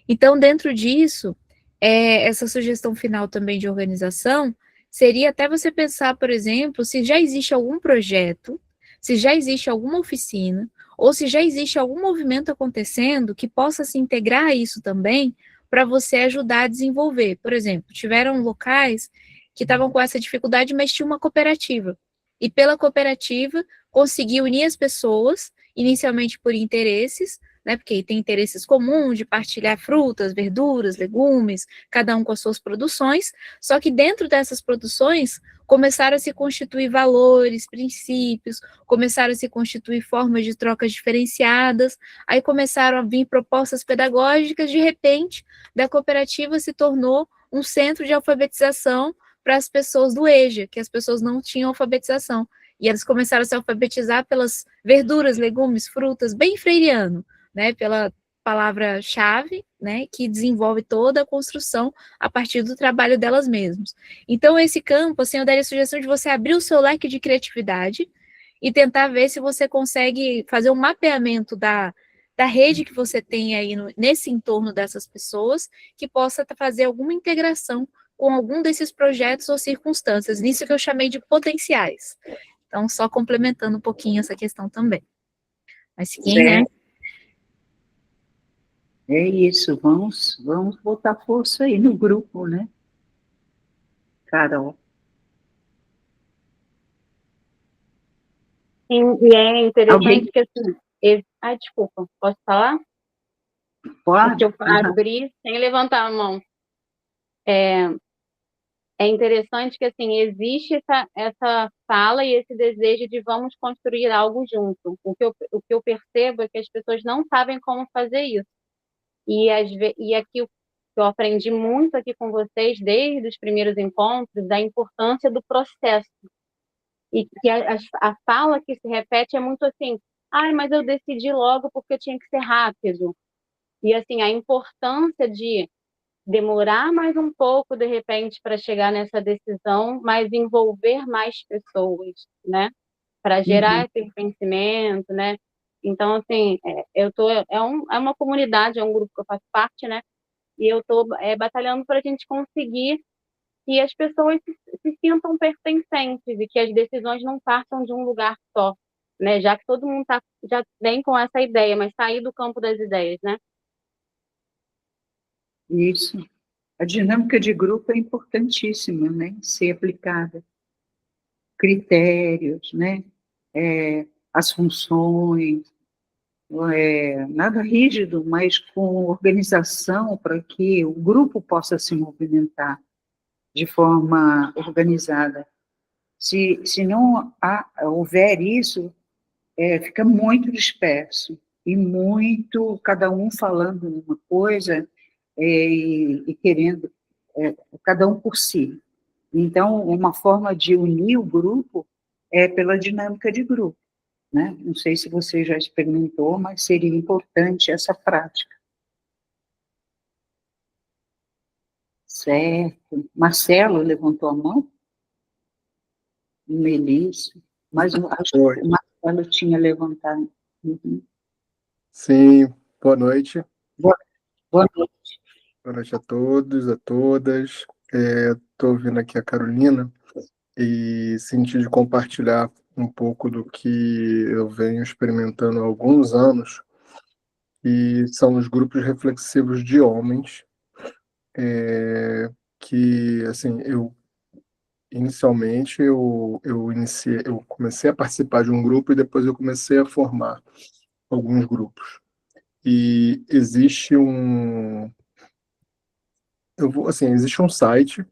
[SPEAKER 9] Então, dentro disso, essa sugestão final também de organização seria até você pensar, por exemplo, se já existe algum projeto, se já existe alguma oficina, ou se já existe algum movimento acontecendo que possa se integrar a isso também, para você ajudar a desenvolver. Por exemplo, tiveram locais que estavam com essa dificuldade, mas tinha uma cooperativa. E pela cooperativa, conseguir unir as pessoas, inicialmente por interesses, né, porque tem interesses comuns de partilhar frutas, verduras, legumes, cada um com as suas produções, só que dentro dessas produções começaram a se constituir valores, princípios, começaram a se constituir formas de trocas diferenciadas, aí começaram a vir propostas pedagógicas, de repente, da cooperativa se tornou um centro de alfabetização para as pessoas do EJA, que as pessoas não tinham alfabetização, e elas começaram a se alfabetizar pelas verduras, legumes, frutas, bem freiriano, né, pela palavra-chave, né, que desenvolve toda a construção a partir do trabalho delas mesmas. Então, esse campo, assim, eu daria a sugestão de você abrir o seu leque de criatividade e tentar ver se você consegue fazer um mapeamento da rede que você tem aí nesse entorno dessas pessoas, que possa fazer alguma integração com algum desses projetos ou circunstâncias, nisso que eu chamei de potenciais. Então, só complementando um pouquinho essa questão também. Mas sim, né?
[SPEAKER 8] É isso, vamos botar força aí no grupo, né, Carol?
[SPEAKER 2] Sim, e é interessante
[SPEAKER 8] Alguém
[SPEAKER 2] que, assim, desculpa, posso falar?
[SPEAKER 8] pode?
[SPEAKER 2] Porque eu abri sem levantar a mão. É interessante que, assim, existe essa fala e esse desejo de vamos construir algo junto. O que eu percebo é que as pessoas não sabem como fazer isso. E aqui eu aprendi muito aqui com vocês, desde os primeiros encontros, da importância do processo. E que a fala que se repete é muito assim, mas eu decidi logo porque tinha que ser rápido. E, assim, a importância de demorar mais um pouco, de repente, para chegar nessa decisão, mas envolver mais pessoas, né? Para gerar pertencimento, né? Então, assim, é uma comunidade, é um grupo que eu faço parte, né? E eu estou batalhando para a gente conseguir que as pessoas se sintam pertencentes e que as decisões não partam de um lugar só, né? Já que todo mundo já vem com essa ideia, mas sair do campo das ideias, né?
[SPEAKER 8] Isso. A dinâmica de grupo é importantíssima, né, ser aplicada. Critérios, né, as funções, nada rígido, mas com organização para que o grupo possa se movimentar de forma organizada. Se não houver isso, fica muito disperso e muito, cada um falando uma coisa e querendo, cada um por si. Então, uma forma de unir o grupo é pela dinâmica de grupo, né? Não sei se você já experimentou, mas seria importante essa prática. Certo. Marcelo levantou a mão? Melissa? Mas eu acho que
[SPEAKER 10] Oi.
[SPEAKER 8] o Marcelo tinha levantado. Uhum.
[SPEAKER 10] Sim, boa noite.
[SPEAKER 8] Boa noite.
[SPEAKER 10] Boa noite a todos, a todas. Estou ouvindo aqui a Carolina e senti de compartilhar um pouco do que eu venho experimentando há alguns anos, e são os grupos reflexivos de homens, que, assim, inicialmente eu comecei a participar de um grupo e depois eu comecei a formar alguns grupos. E existe existe um site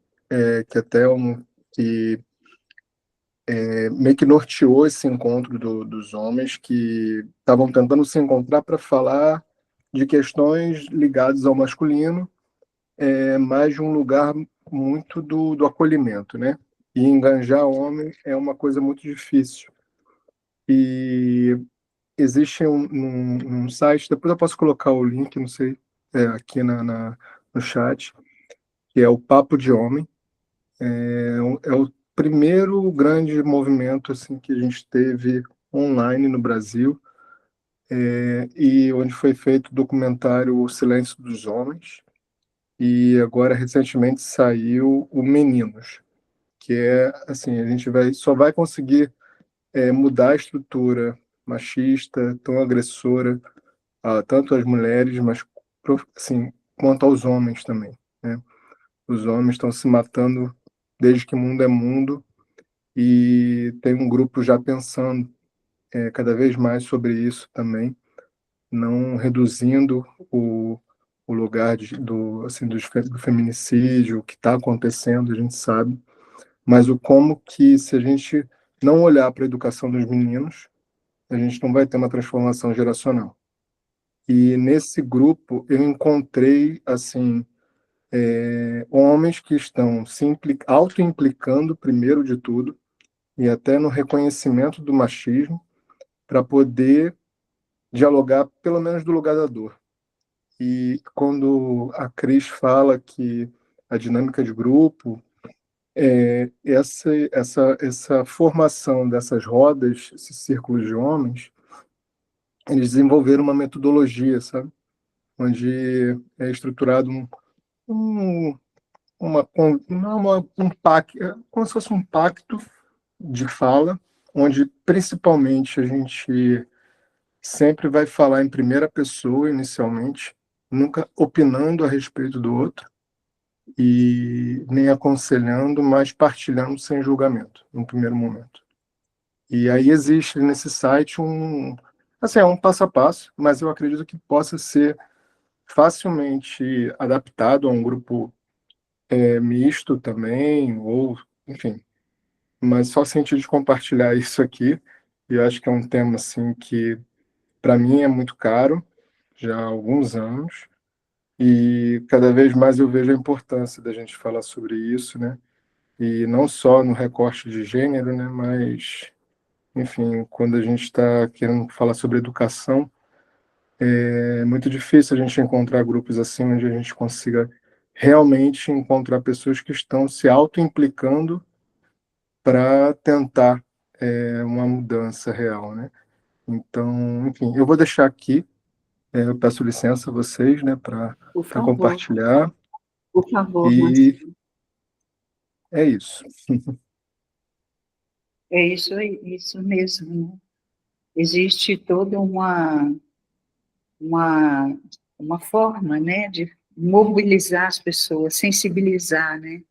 [SPEAKER 10] que até que meio que norteou esse encontro dos homens que estavam tentando se encontrar para falar de questões ligadas ao masculino, mas de um lugar muito do acolhimento, né? E enganjar homem é uma coisa muito difícil. E existe um site, depois eu posso colocar o link, não sei, aqui no chat, que é o Papo de Homem. É o primeiro grande movimento assim que a gente teve online no Brasil, e onde foi feito o documentário O Silêncio dos Homens, e agora recentemente saiu o Meninos, que é assim, a gente só vai conseguir mudar a estrutura machista, tão agressora a tanto as mulheres, mas assim, quanto aos homens também, né? Os homens estão se matando desde que mundo é mundo, e tem um grupo já pensando cada vez mais sobre isso também, não reduzindo o lugar assim, do feminicídio, o que está acontecendo, a gente sabe, mas o como que, se a gente não olhar para a educação dos meninos, a gente não vai ter uma transformação geracional. E nesse grupo eu encontrei, assim, homens que estão se auto-implicando, primeiro de tudo, e até no reconhecimento do machismo, para poder dialogar, pelo menos do lugar da dor. E quando a Cris fala que a dinâmica de grupo, essa formação dessas rodas, esses círculos de homens, eles desenvolveram uma metodologia, sabe? Onde é estruturado um, um pacto, como se fosse um pacto de fala, onde principalmente a gente sempre vai falar em primeira pessoa inicialmente, nunca opinando a respeito do outro e nem aconselhando, mas partilhando sem julgamento, no primeiro momento. E aí existe nesse site assim, é um passo a passo, mas eu acredito que possa ser facilmente adaptado a um grupo misto também, ou, enfim, mas só senti de compartilhar isso aqui, e eu acho que é um tema, assim, que para mim é muito caro, já há alguns anos, e cada vez mais eu vejo a importância da gente falar sobre isso, né? E não só no recorte de gênero, né? Mas, enfim, quando a gente está querendo falar sobre educação, é muito difícil a gente encontrar grupos assim onde a gente consiga realmente encontrar pessoas que estão se auto-implicando para tentar uma mudança real, né? Então, enfim, eu vou deixar aqui. Eu peço licença a vocês, né, para
[SPEAKER 8] Por favor,
[SPEAKER 10] compartilhar,
[SPEAKER 8] por favor,
[SPEAKER 10] e
[SPEAKER 8] Marcelo.
[SPEAKER 10] é isso.
[SPEAKER 8] É isso mesmo, né? Existe toda uma, uma forma, né, de mobilizar as pessoas, sensibilizar, né,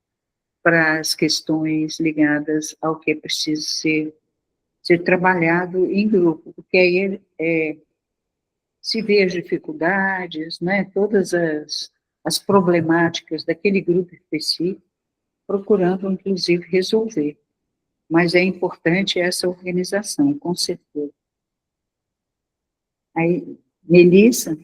[SPEAKER 8] para as questões ligadas ao que é preciso ser trabalhado em grupo, porque aí se vê as dificuldades, né, todas as problemáticas daquele grupo específico, procurando, inclusive, resolver. Mas é importante essa organização, com certeza. Aí, Melissa?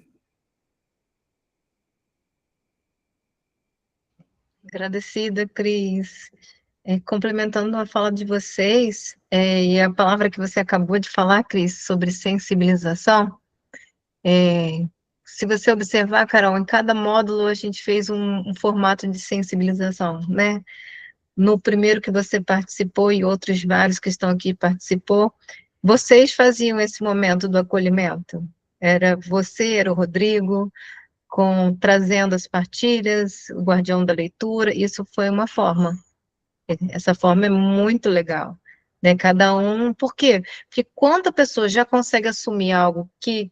[SPEAKER 5] Agradecida, Cris. Complementando a fala de vocês, e a palavra que você acabou de falar, Cris, sobre sensibilização, se você observar, Carol, em cada módulo a gente fez um formato de sensibilização, né? No primeiro que você participou e outros vários que estão aqui participou, vocês faziam esse momento do acolhimento. Era você, era o Rodrigo, trazendo as partilhas, o guardião da leitura, isso foi uma forma. Essa forma é muito legal, né? Cada um, por quê? Porque quando a pessoa já consegue assumir algo que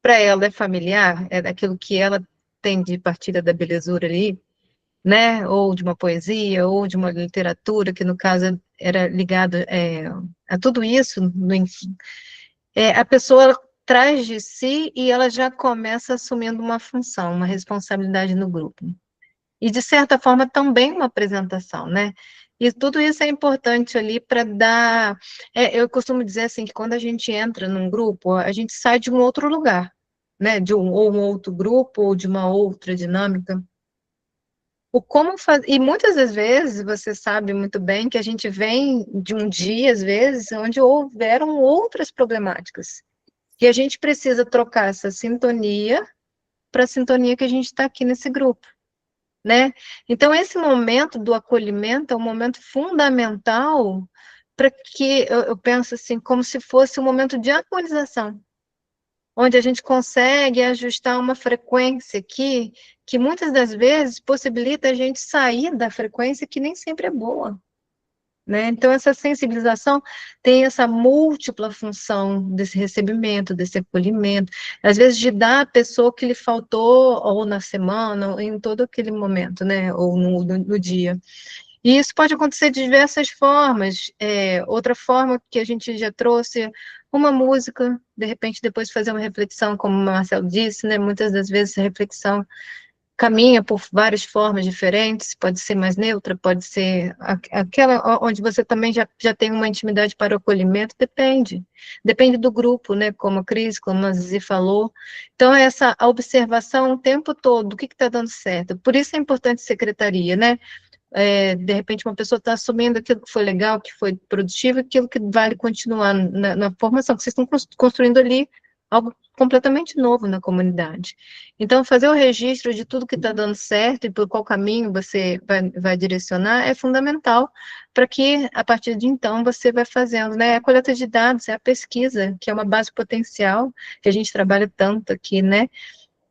[SPEAKER 5] para ela é familiar, é daquilo que ela tem de partilha da belezura ali, né? Ou de uma poesia, ou de uma literatura, que no caso era ligado a tudo isso, a pessoa traz de si e ela já começa assumindo uma função, uma responsabilidade no grupo. E, de certa forma, também uma apresentação, né? E tudo isso é importante ali para dar... eu costumo dizer assim, que quando a gente entra num grupo, a gente sai de um outro lugar, né? Ou um outro grupo, ou de uma outra dinâmica. E muitas das vezes, você sabe muito bem que a gente vem de um dia, às vezes, onde houveram outras problemáticas. E a gente precisa trocar essa sintonia para a sintonia que a gente está aqui nesse grupo, né? Então, esse momento do acolhimento é um momento fundamental para que, eu penso assim, como se fosse um momento de harmonização, onde a gente consegue ajustar uma frequência aqui, que muitas das vezes possibilita a gente sair da frequência que nem sempre é boa, né? Então, essa sensibilização tem essa múltipla função desse recebimento, desse acolhimento, às vezes de dar à pessoa o que lhe faltou, ou na semana, ou em todo aquele momento, né? Ou no dia. E isso pode acontecer de diversas formas. Outra forma que a gente já trouxe, uma música, de repente depois fazer uma reflexão, como o Marcelo disse, né? Muitas das vezes a reflexão caminha por várias formas diferentes, pode ser mais neutra, pode ser aquela onde você também já tem uma intimidade para o acolhimento, depende do grupo, né, como a Cris, como a Zizi falou. Então, a observação o tempo todo, o que está dando certo, por isso é importante secretaria, né, de repente uma pessoa está assumindo aquilo que foi legal, que foi produtivo, aquilo que vale continuar na formação, que vocês estão construindo ali algo completamente novo na comunidade. Então, fazer o registro de tudo que está dando certo e por qual caminho você vai direcionar é fundamental para que, a partir de então, você vai fazendo, né, a coleta de dados, a pesquisa, que é uma base potencial, que a gente trabalha tanto aqui, né,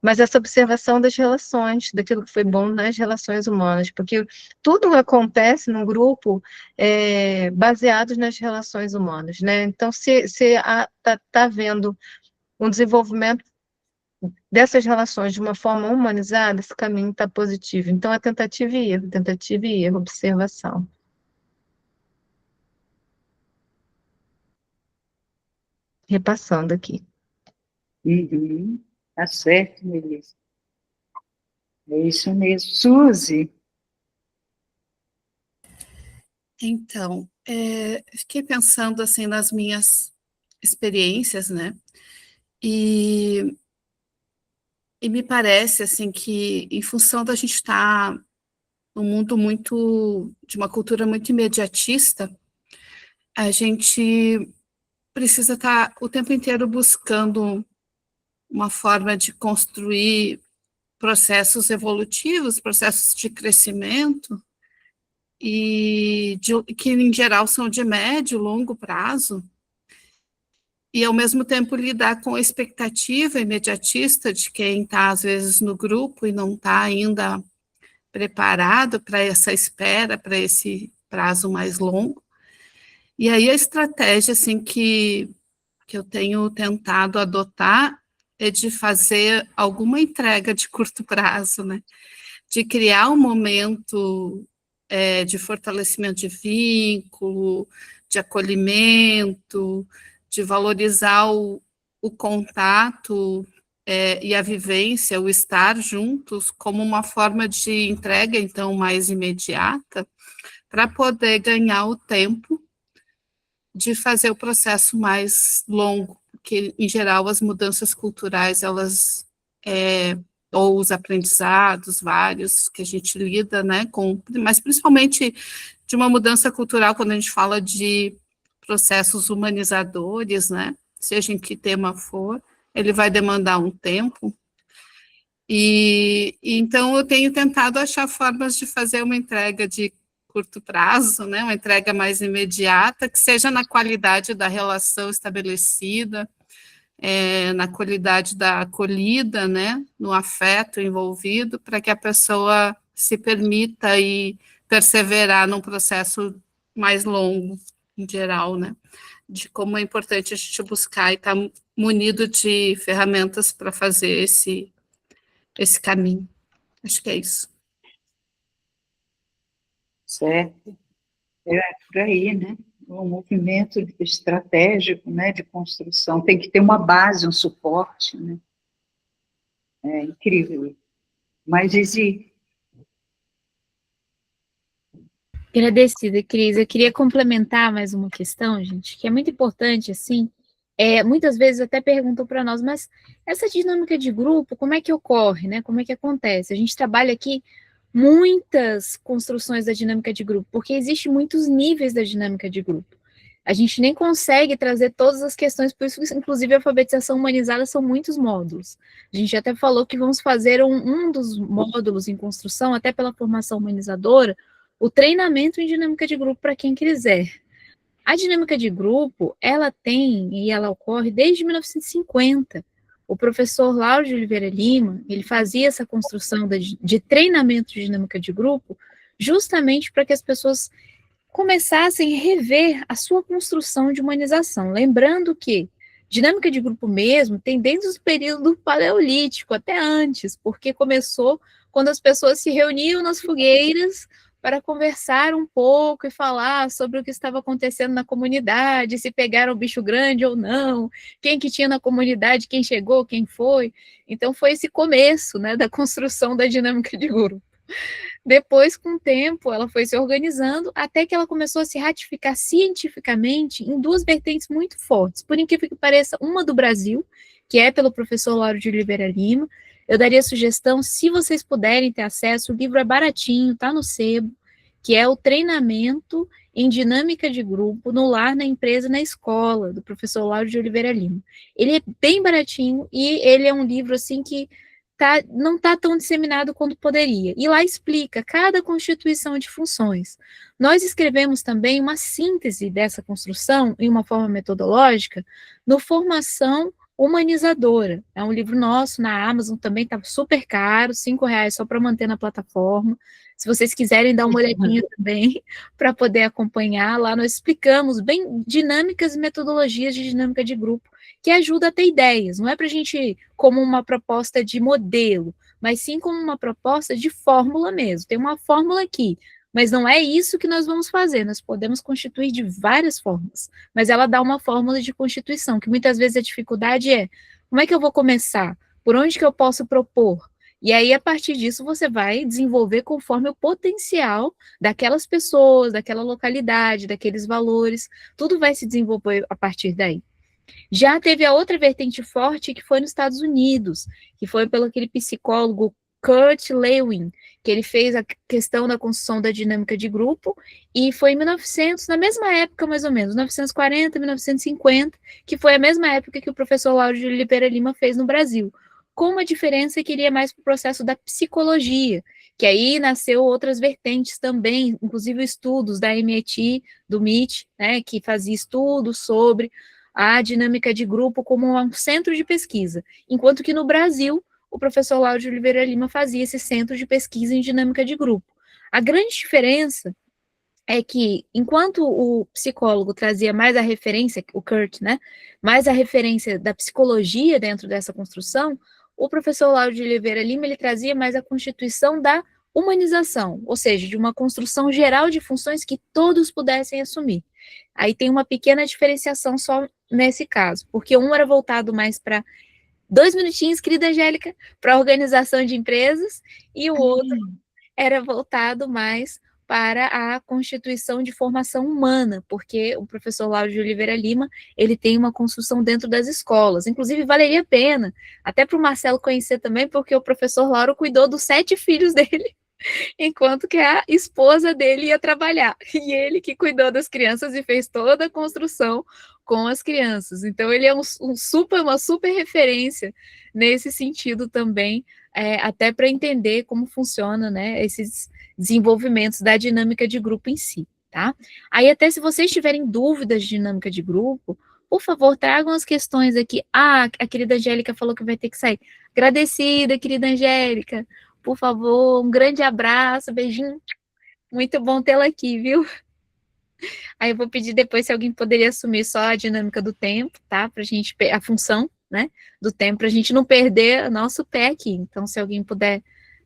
[SPEAKER 5] mas essa observação das relações, daquilo que foi bom nas relações humanas, porque tudo acontece num grupo baseado nas relações humanas, né? Então, se está havendo um desenvolvimento dessas relações de uma forma humanizada, esse caminho está positivo. Então, é tentativa e erro, observação. Repassando aqui.
[SPEAKER 8] Uhum. Tá certo, Melissa. É isso mesmo. Suzy?
[SPEAKER 3] Então, fiquei pensando assim nas minhas experiências, né? E me parece assim que, em função da gente estar num mundo de uma cultura muito imediatista, a gente precisa estar o tempo inteiro buscando uma forma de construir processos evolutivos, processos de crescimento, que em geral são de médio e longo prazo, e ao mesmo tempo lidar com a expectativa imediatista de quem está às vezes no grupo e não está ainda preparado para essa espera, para esse prazo mais longo. E aí a estratégia assim, que eu tenho tentado adotar é de fazer alguma entrega de curto prazo, né? De criar um momento de fortalecimento de vínculo, de acolhimento, de valorizar o contato e a vivência, o estar juntos, como uma forma de entrega, então, mais imediata, para poder ganhar o tempo de fazer o processo mais longo, porque, em geral, as mudanças culturais, elas, ou os aprendizados vários que a gente lida, né, mas principalmente de uma mudança cultural, quando a gente fala de processos humanizadores, né, seja em que tema for, ele vai demandar um tempo. E então eu tenho tentado achar formas de fazer uma entrega de curto prazo, né, uma entrega mais imediata, que seja na qualidade da relação estabelecida, na qualidade da acolhida, né, no afeto envolvido, para que a pessoa se permita e perseverar num processo mais longo, em geral, né, de como é importante a gente buscar e estar munido de ferramentas para fazer esse caminho. Acho que é isso.
[SPEAKER 8] Certo. É por aí, né? Um movimento estratégico, né, de construção. Tem que ter uma base, um suporte, né? É incrível. Mas, Zizi,
[SPEAKER 9] Agradecida, Cris. Eu queria complementar mais uma questão, gente, que é muito importante, assim. Muitas vezes até perguntam para nós, mas essa dinâmica de grupo, como é que ocorre, né? Como é que acontece? A gente trabalha aqui muitas construções da dinâmica de grupo, porque existem muitos níveis da dinâmica de grupo. A gente nem consegue trazer todas as questões, por isso que, inclusive, a alfabetização humanizada são muitos módulos. A gente até falou que vamos fazer um dos módulos em construção, até pela formação humanizadora, o treinamento em dinâmica de grupo para quem quiser. A dinâmica de grupo, ela tem e ela ocorre desde 1950. O professor Lauro de Oliveira Lima, ele fazia essa construção de treinamento de dinâmica de grupo justamente para que as pessoas começassem a rever a sua construção de humanização. Lembrando que dinâmica de grupo mesmo tem desde o período paleolítico, até antes, porque começou quando as pessoas se reuniam nas fogueiras para conversar um pouco e falar sobre o que estava acontecendo na comunidade, se pegaram o bicho grande ou não, quem que tinha na comunidade, quem chegou, quem foi. Então, foi esse começo, né, da construção da dinâmica de grupo. Depois, com o tempo, ela foi se organizando até que ela começou a se ratificar cientificamente em duas vertentes muito fortes. Por incrível que pareça, uma do Brasil, que é pelo professor Lauro de Oliveira Lima. Eu daria sugestão, se vocês puderem ter acesso, o livro é baratinho, está no sebo, que é o Treinamento em Dinâmica de Grupo no Lar, na Empresa, na Escola, do professor Lauro de Oliveira Lima. Ele é bem baratinho e ele é um livro assim que não está tão disseminado quanto poderia. E lá explica cada constituição de funções. Nós escrevemos também uma síntese dessa construção, em uma forma metodológica, no Formação Humanizadora. É um livro nosso, na Amazon também, está super caro, R$ 5 só para manter na plataforma. Se vocês quiserem dar uma olhadinha também, para poder acompanhar, lá nós explicamos bem dinâmicas e metodologias de dinâmica de grupo, que ajuda a ter ideias, não é para a gente como uma proposta de modelo, mas sim como uma proposta de fórmula mesmo. Tem uma fórmula aqui, mas não é isso que nós vamos fazer, nós podemos constituir de várias formas, mas ela dá uma fórmula de constituição, que muitas vezes a dificuldade é, como é que eu vou começar? Por onde que eu posso propor? E aí, a partir disso, você vai desenvolver conforme o potencial daquelas pessoas, daquela localidade, daqueles valores, tudo vai se desenvolver a partir daí. Já teve a outra vertente forte, que foi nos Estados Unidos, que foi pelo aquele psicólogo Kurt Lewin, que ele fez a questão da construção da dinâmica de grupo, e foi em 1900, na mesma época mais ou menos, 1940, 1950, que foi a mesma época que o professor Lauro de Oliveira Lima fez no Brasil, com uma diferença que ele ia mais para o processo da psicologia, que aí nasceu outras vertentes também, inclusive estudos da MIT, do MIT, né, que fazia estudos sobre a dinâmica de grupo como um centro de pesquisa, enquanto que no Brasil, o professor Lauro de Oliveira Lima fazia esse centro de pesquisa em dinâmica de grupo. A grande diferença é que, enquanto o psicólogo trazia mais a referência, o Kurt, né, mais a referência da psicologia dentro dessa construção, o professor Lauro de Oliveira Lima, ele trazia mais a constituição da humanização, ou seja, de uma construção geral de funções que todos pudessem assumir. Aí tem uma pequena diferenciação só nesse caso, porque um era voltado mais para 2 minutinhos, querida Angélica, para organização de empresas, e o outro era voltado mais para a constituição de formação humana, porque o professor Lauro de Oliveira Lima, ele tem uma construção dentro das escolas. Inclusive, valeria a pena, até para o Marcelo conhecer também, porque o professor Lauro cuidou dos 7 filhos dele, enquanto que a esposa dele ia trabalhar. E ele que cuidou das crianças e fez toda a construção com as crianças. Então, ele é uma super referência nesse sentido também, até para entender como funciona, né, esses desenvolvimentos da dinâmica de grupo em si, tá? Aí, até se vocês tiverem dúvidas de dinâmica de grupo, por favor, tragam as questões aqui. Ah, a querida Angélica falou que vai ter que sair. Agradecida, querida Angélica. Por favor, um grande abraço, beijinho. Muito bom tê-la aqui, viu? Aí eu vou pedir depois se alguém poderia assumir só a dinâmica do tempo, tá? Pra gente, a função, né, do tempo, pra gente não perder o nosso pé aqui. Então, se alguém puder,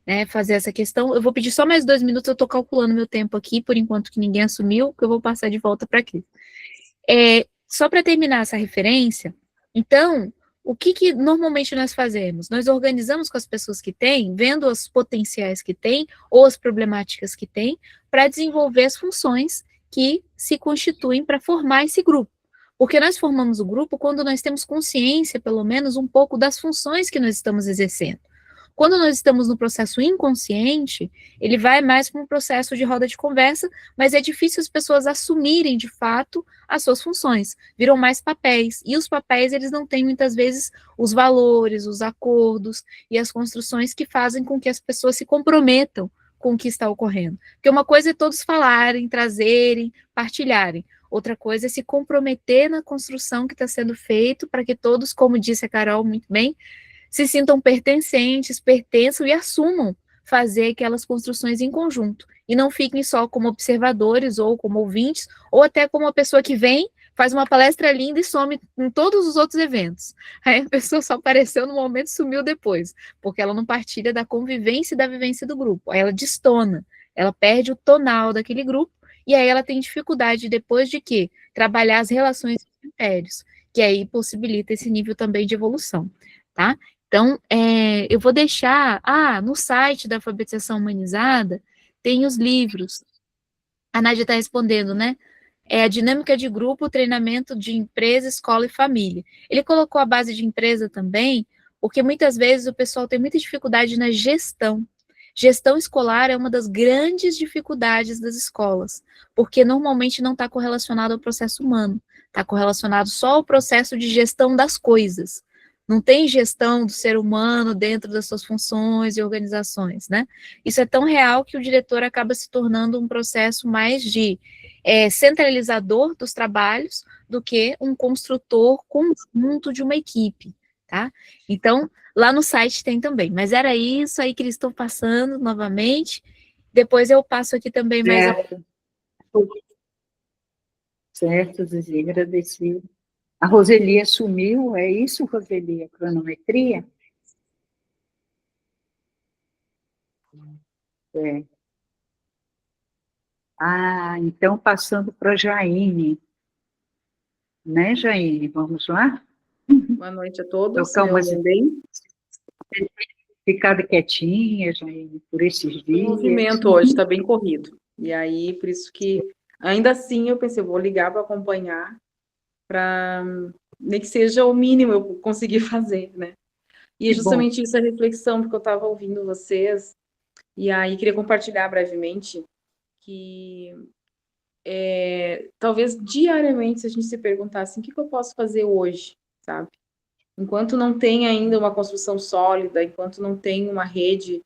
[SPEAKER 9] né, fazer essa questão, eu vou pedir só mais 2 minutos, eu tô calculando meu tempo aqui, por enquanto que ninguém assumiu, que eu vou passar de volta para aqui. Só para terminar essa referência, então, o que normalmente nós fazemos? Nós organizamos com as pessoas que têm, vendo os potenciais que têm, ou as problemáticas que têm, para desenvolver as funções que se constituem para formar esse grupo. Porque nós formamos o grupo quando nós temos consciência, pelo menos, um pouco das funções que nós estamos exercendo. Quando nós estamos no processo inconsciente, ele vai mais para um processo de roda de conversa, mas é difícil as pessoas assumirem, de fato, as suas funções. Viram mais papéis, e os papéis, eles não têm, muitas vezes, os valores, os acordos e as construções que fazem com que as pessoas se comprometam com o que está ocorrendo. Porque uma coisa é todos falarem, trazerem, partilharem. Outra coisa é se comprometer na construção que está sendo feito, para que todos, como disse a Carol muito bem, se sintam pertencentes, pertençam e assumam fazer aquelas construções em conjunto, e não fiquem só como observadores, ou como ouvintes, ou até como uma pessoa que vem, faz uma palestra linda e some em todos os outros eventos. Aí a pessoa só apareceu no momento e sumiu depois, porque ela não partilha da convivência e da vivência do grupo, aí ela destona, ela perde o tonal daquele grupo, e aí ela tem dificuldade depois de quê? Trabalhar as relações de critérios, que aí possibilita esse nível também de evolução, tá? Então, eu vou deixar, no site da Alfabetização Humanizada, tem os livros. A Nádia está respondendo, né? É a dinâmica de grupo, treinamento de empresa, escola e família. Ele colocou a base de empresa também, porque muitas vezes o pessoal tem muita dificuldade na gestão. Gestão escolar é uma das grandes dificuldades das escolas, porque normalmente não está correlacionado ao processo humano, está correlacionado só ao processo de gestão das coisas. Não tem gestão do ser humano dentro das suas funções e organizações, né? Isso é tão real que o diretor acaba se tornando um processo mais de centralizador dos trabalhos do que um construtor conjunto de uma equipe, tá? Então, lá no site tem também, mas era isso aí que eles estão passando novamente. Depois eu passo aqui também mais...
[SPEAKER 8] Certo, Zizi, agradecido. A Roseli assumiu, é isso, Roseli, a cronometria? É. Então passando para a Jaine. Né, Jaine? Vamos lá?
[SPEAKER 11] Boa noite a todos.
[SPEAKER 8] Tocar umas
[SPEAKER 11] bem.
[SPEAKER 8] Ficado quietinha, Jaine, por esses dias.
[SPEAKER 11] O movimento hoje está bem corrido. E aí, por isso que, ainda assim, eu pensei, vou ligar para acompanhar, para nem que seja o mínimo eu conseguir fazer, né? E é justamente isso a reflexão, porque eu estava ouvindo vocês, e aí queria compartilhar brevemente que talvez diariamente, se a gente se perguntasse, o que eu posso fazer hoje, sabe? Enquanto não tem ainda uma construção sólida, enquanto não tem uma rede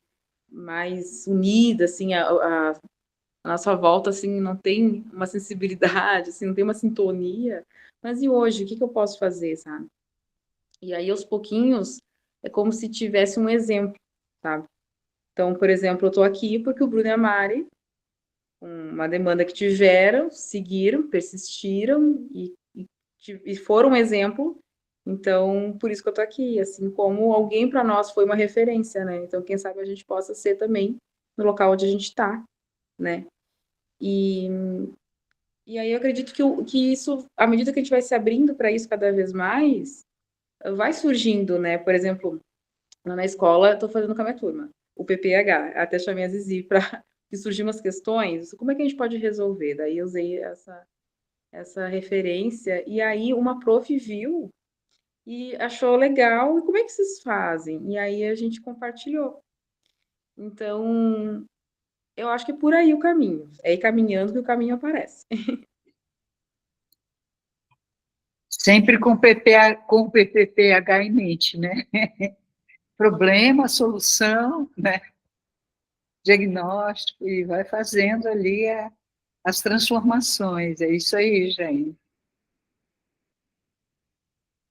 [SPEAKER 11] mais unida, assim, a nossa volta, assim, não tem uma sensibilidade, assim, não tem uma sintonia, mas e hoje, o que eu posso fazer, sabe? E aí, aos pouquinhos, é como se tivesse um exemplo, sabe? Então, por exemplo, eu estou aqui porque o Bruno e a Mari, uma demanda que tiveram, seguiram, persistiram e foram um exemplo. Então, por isso que eu estou aqui, assim como alguém para nós foi uma referência, né? Então, quem sabe a gente possa ser também no local onde a gente está, né? E aí eu acredito que isso, à medida que a gente vai se abrindo para isso cada vez mais, vai surgindo, né? Por exemplo, lá na escola, eu estou fazendo com a minha turma, o PPH, até chamei a Zizi para que surgiam umas questões, como é que a gente pode resolver? Daí eu usei essa referência, e aí uma prof viu e achou legal, e como é que vocês fazem? E aí a gente compartilhou. Então, eu acho que é por aí o caminho. É ir caminhando que o caminho aparece.
[SPEAKER 8] Sempre com o PPPH em mente, né? Problema, solução, né? Diagnóstico, e vai fazendo ali as transformações. É isso aí, gente.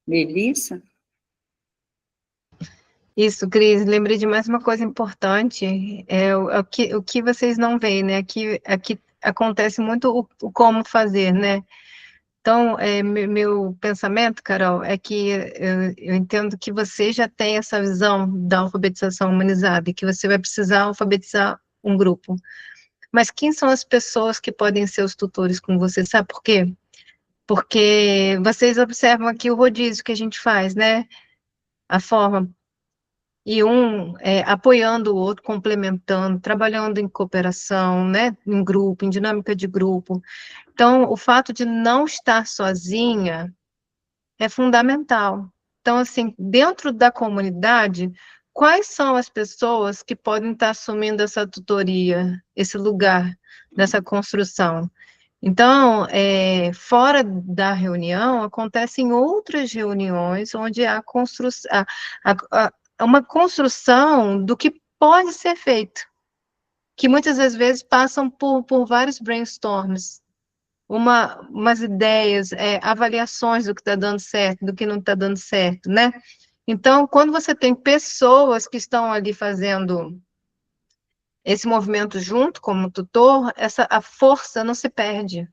[SPEAKER 8] Melissa?
[SPEAKER 5] Isso, Cris, lembrei de mais uma coisa importante, o que vocês não veem, né? Aqui acontece muito o como fazer, né? Então, meu pensamento, Carol, é que eu entendo que você já tem essa visão da alfabetização humanizada, e que você vai precisar alfabetizar um grupo. Mas quem são as pessoas que podem ser os tutores com você? Sabe por quê? Porque vocês observam aqui o rodízio que a gente faz, né? A forma, e apoiando o outro, complementando, trabalhando em cooperação, né? Em grupo, em dinâmica de grupo. Então, o fato de não estar sozinha é fundamental. Então, assim, dentro da comunidade, quais são as pessoas que podem estar assumindo essa tutoria, esse lugar nessa construção? Então, fora da reunião, acontecem outras reuniões onde há uma construção do que pode ser feito, que muitas das vezes passam por vários brainstorms, umas ideias, avaliações do que está dando certo, do que não está dando certo, né? Então, quando você tem pessoas que estão ali fazendo esse movimento junto como tutor, a força não se perde.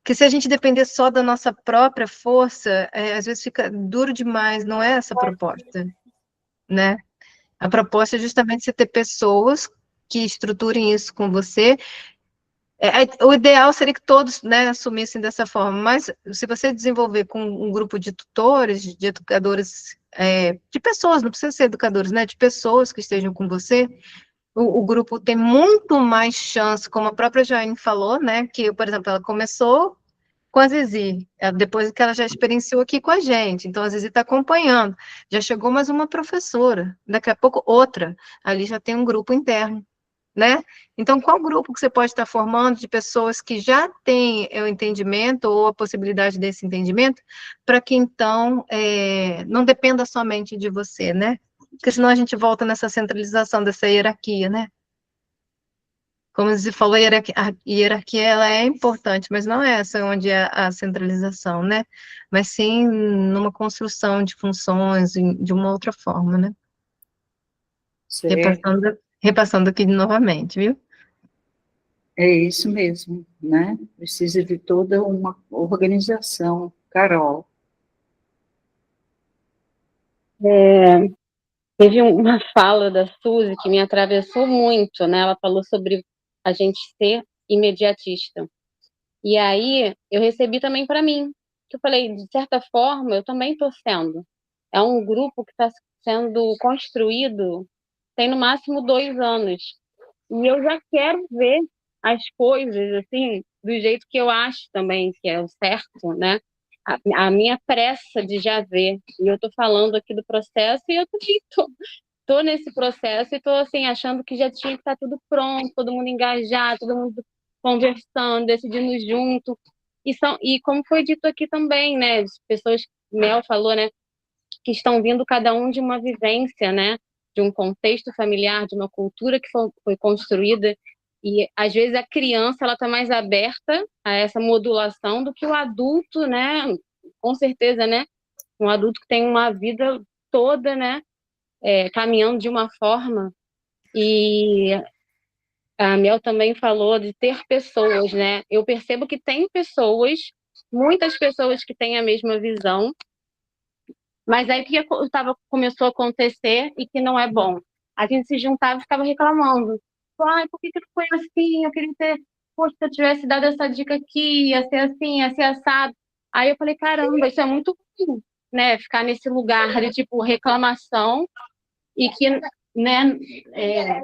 [SPEAKER 5] Porque se a gente depender só da nossa própria força, às vezes fica duro demais, não é essa a proposta, né? A proposta é justamente você ter pessoas que estruturem isso com você. O ideal seria que todos, né, assumissem dessa forma, mas se você desenvolver com um grupo de tutores, de educadores, de pessoas, não precisa ser educadores, né, de pessoas que estejam com você, o grupo tem muito mais chance, como a própria Jane falou, né, que, por exemplo, ela começou com a Zizi, depois que ela já experienciou aqui com a gente, então a Zizi está acompanhando, já chegou mais uma professora, daqui a pouco outra, ali já tem um grupo interno, né? Então, qual grupo que você pode estar formando de pessoas que já têm o entendimento ou a possibilidade desse entendimento, para que, então, não dependa somente de você, né? Porque senão a gente volta nessa centralização dessa hierarquia, né? Como você falou, a hierarquia ela é importante, mas não é essa onde é a centralização, né? Mas sim numa construção de funções de uma outra forma, né?
[SPEAKER 8] Certo.
[SPEAKER 5] Repassando aqui novamente, viu?
[SPEAKER 8] É isso mesmo, né? Precisa de toda uma organização. Carol.
[SPEAKER 2] Teve uma fala da Suzy que me atravessou muito, né? Ela falou sobre a gente ser imediatista. E aí eu recebi também para mim, que eu falei, de certa forma, eu também estou sendo. É um grupo que está sendo construído tem no máximo 2 anos. E eu já quero ver as coisas, assim, do jeito que eu acho também que é o certo, né? A minha pressa de já ver. E eu estou falando aqui do processo e eu também tô nesse processo e tô, assim, achando que já tinha que estar tudo pronto, todo mundo engajado, todo mundo conversando, decidindo junto. E como foi dito aqui também, né? As pessoas, Mel falou, né? Que estão vindo cada um de uma vivência, né? De um contexto familiar, de uma cultura que foi construída. E, às vezes, a criança ela está mais aberta a essa modulação do que o adulto, né? Com certeza, né? Um adulto que tem uma vida toda, né? Caminhando de uma forma. E a Mel também falou de ter pessoas, né? Eu percebo que tem pessoas, muitas pessoas que têm a mesma visão, mas aí o que começou a acontecer e que não é bom? A gente se juntava e ficava reclamando. Ai, por que não foi assim? Eu queria ter, poxa, se eu tivesse dado essa dica aqui, ia ser assim, ia ser assado. Aí eu falei, caramba, isso é muito ruim, né? Ficar nesse lugar de, tipo, reclamação e que né?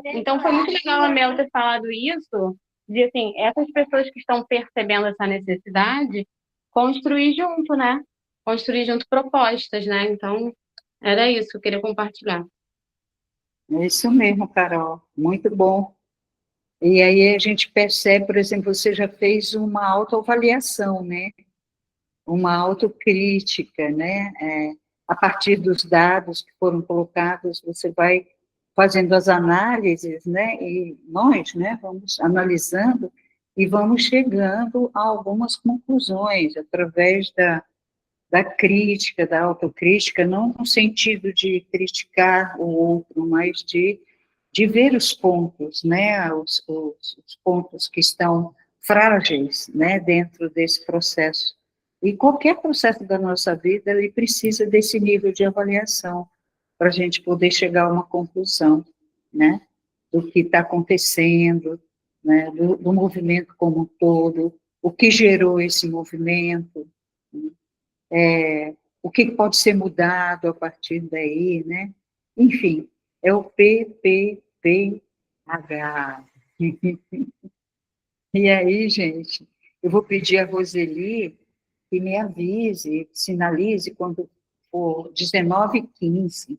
[SPEAKER 2] Então foi muito legal a Mel ter falado isso, de assim, essas pessoas que estão percebendo essa necessidade, construir junto, né? Construir junto propostas, né? Então, era isso que eu queria compartilhar.
[SPEAKER 8] É isso mesmo, Carol, muito bom. E aí a gente percebe, por exemplo, você já fez uma autoavaliação, né? Uma autocrítica, né? A partir dos dados que foram colocados, você vai fazendo as análises, né? E nós, né, vamos analisando e vamos chegando a algumas conclusões através da crítica, da autocrítica, não no sentido de criticar o outro, mas de ver os pontos, né, os pontos que estão frágeis, né, dentro desse processo. E qualquer processo da nossa vida, ele precisa desse nível de avaliação, para a gente poder chegar a uma conclusão, né, do que está acontecendo, né, do movimento como um todo, o que gerou esse movimento, o que pode ser mudado a partir daí, né? Enfim, é o PPPH. E aí, gente, eu vou pedir a Roseli que me avise, sinalize quando for 19h15.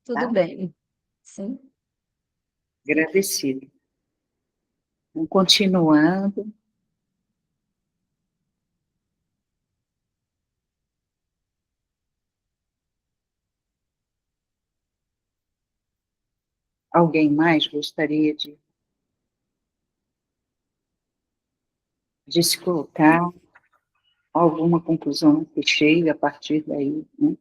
[SPEAKER 6] Tudo bem. Sim.
[SPEAKER 8] Agradecido. Então, continuando. Alguém mais gostaria de se colocar alguma conclusão que chegue a partir daí, né?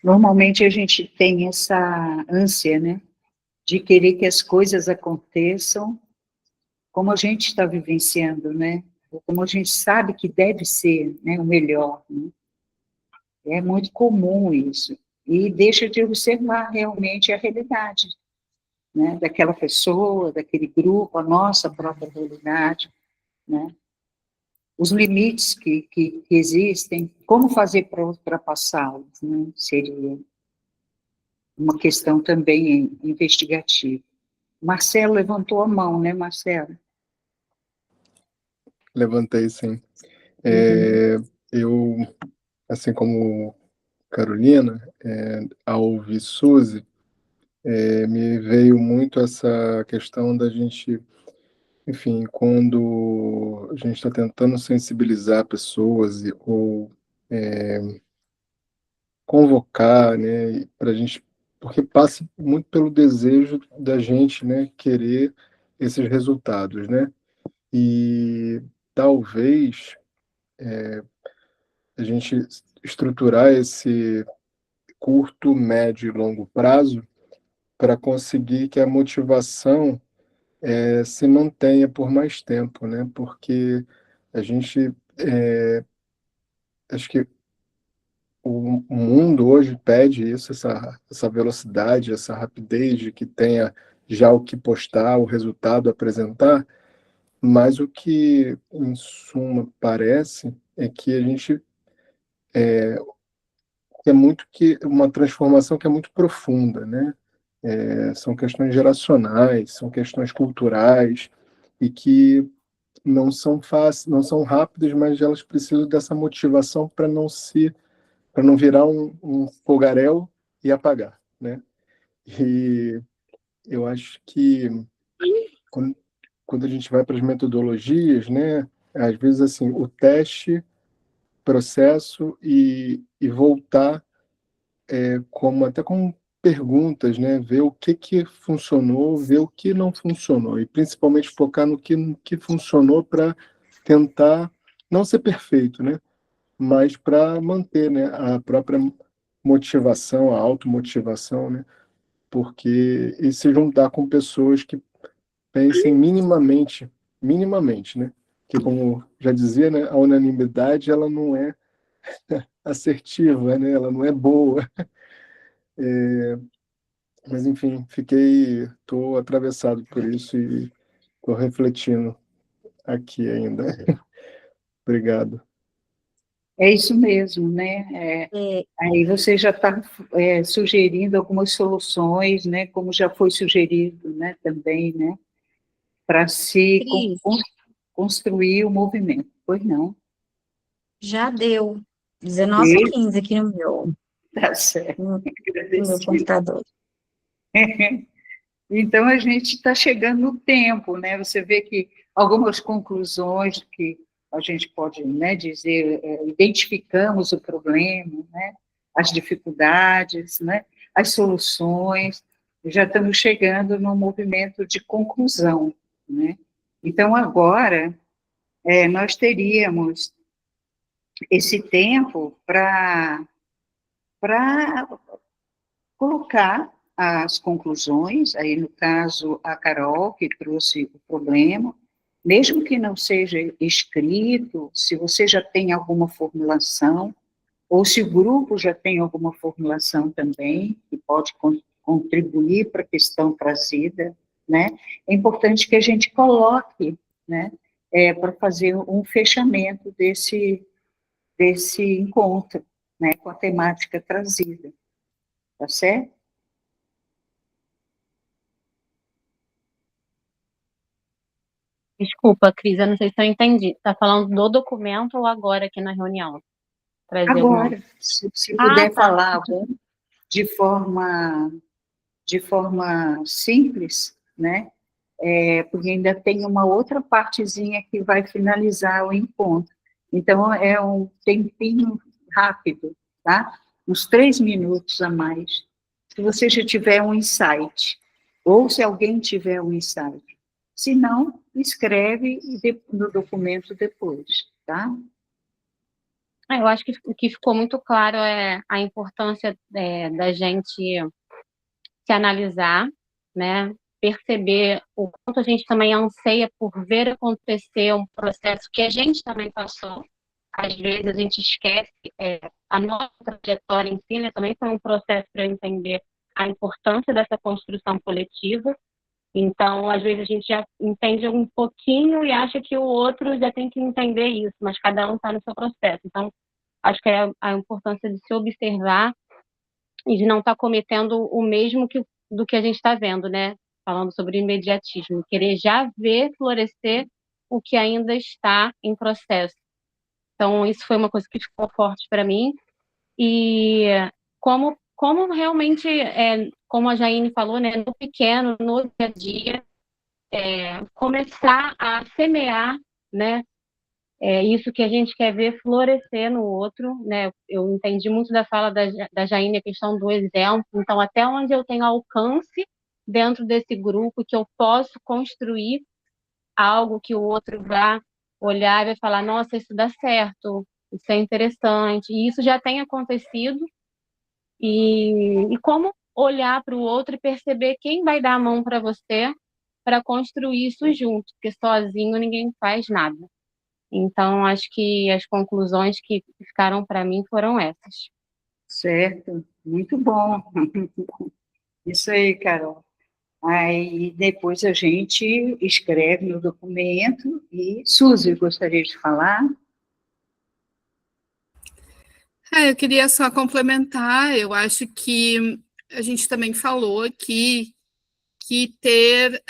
[SPEAKER 8] Normalmente a gente tem essa ânsia, né, de querer que as coisas aconteçam como a gente está vivenciando, né, ou como a gente sabe que deve ser, né, o melhor, né? É muito comum isso, e deixa de observar realmente a realidade, né, daquela pessoa, daquele grupo, a nossa própria realidade, né, os limites que existem, como fazer para ultrapassá-los, né, seria uma questão também investigativa. Marcelo levantou a mão, né, Marcelo?
[SPEAKER 10] Levantei, sim.
[SPEAKER 8] Uhum.
[SPEAKER 10] Eu, assim como Carolina, ao ouvir Suzy, me veio muito essa questão da gente, enfim, quando a gente está tentando sensibilizar pessoas ou convocar, né, para a gente, porque passa muito pelo desejo da gente, né, querer esses resultados, né, e talvez a gente estruturar esse curto, médio e longo prazo para conseguir que a motivação se mantenha por mais tempo, né? Porque a gente, acho que o mundo hoje pede isso, essa velocidade, essa rapidez de que tenha já o que postar, o resultado a apresentar, mas o que, em suma, parece é que a gente quer muito que uma transformação que é muito profunda, né? São questões geracionais, são questões culturais e que não são fáceis, não são rápidas, mas elas precisam dessa motivação para não virar um fogaréu e apagar, né? E eu acho que quando, quando a gente vai para as metodologias, né, às vezes assim, o teste, processo e voltar como até com perguntas, né, ver o que funcionou, ver o que não funcionou e principalmente focar no que funcionou para tentar não ser perfeito, né, mas para manter, né, a própria motivação, a automotivação, né, porque e se juntar com pessoas que pensem minimamente, né, que como já dizia, né, a unanimidade ela não é assertiva, né, ela não é boa. Mas enfim, estou atravessado por isso e estou refletindo aqui ainda. Obrigado.
[SPEAKER 8] É isso mesmo, né? Aí você já está sugerindo algumas soluções, né? Como já foi sugerido, né? Também, né? Para se
[SPEAKER 6] Cris,
[SPEAKER 8] construir o movimento. Pois não,
[SPEAKER 6] já deu
[SPEAKER 8] e
[SPEAKER 6] 19h15 aqui
[SPEAKER 8] tá certo,
[SPEAKER 6] no meu
[SPEAKER 8] agradecido.
[SPEAKER 6] computador.
[SPEAKER 8] Então, a gente está chegando no tempo, né? Você vê que algumas conclusões que a gente pode, né, dizer, identificamos o problema, né? As dificuldades, né? As soluções, já estamos chegando num movimento de conclusão, né? Então, agora, nós teríamos esse tempo para colocar as conclusões, aí no caso a Carol, que trouxe o problema, mesmo que não seja escrito, se você já tem alguma formulação, ou se o grupo já tem alguma formulação também, que pode contribuir para a questão trazida, né, é importante que a gente coloque, né, para fazer um fechamento desse encontro, né, com a temática trazida, tá certo?
[SPEAKER 2] Desculpa, Cris, eu não sei se eu entendi. Está falando do documento ou agora aqui na reunião? Trazer alguma...
[SPEAKER 8] Agora, se puder
[SPEAKER 2] tá.
[SPEAKER 8] falar de forma simples, né? Porque ainda tem uma outra partezinha que vai finalizar o encontro. Então, é um tempinho rápido, tá? Uns 3 minutos a mais. Se você já tiver um insight, ou se alguém tiver um insight. Se não, escreve no documento depois, tá?
[SPEAKER 2] Eu acho que o que ficou muito claro é a importância da gente se analisar, né? Perceber o quanto a gente também anseia por ver acontecer um processo que a gente também passou. Às vezes a gente esquece a nossa trajetória em si, né? Também foi um processo para eu entender a importância dessa construção coletiva. Então, às vezes a gente já entende um pouquinho e acha que o outro já tem que entender isso, mas cada um está no seu processo. Então, acho que é a importância de se observar e de não estar cometendo o mesmo do que a gente está vendo, né? Falando sobre imediatismo, querer já ver florescer o que ainda está em processo. Então, isso foi uma coisa que ficou forte para mim. E como realmente, como a Jaine falou, né, no pequeno, no dia a dia, começar a semear, né, isso que a gente quer ver florescer no outro, né? Eu entendi muito da fala da Jaine, a questão do exemplo. Então, até onde eu tenho alcance dentro desse grupo, que eu posso construir algo que o outro vai olhar e vai falar, nossa, isso dá certo, isso é interessante. E isso já tem acontecido. E como olhar para o outro e perceber quem vai dar a mão para você para construir isso junto, porque sozinho ninguém faz nada. Então, acho que as conclusões que ficaram para mim foram essas.
[SPEAKER 8] Certo, muito bom. Isso aí, Carol. Aí depois a gente escreve no documento e Suzy, gostaria de falar?
[SPEAKER 3] Eu queria só complementar, eu acho que a gente também falou aqui que ter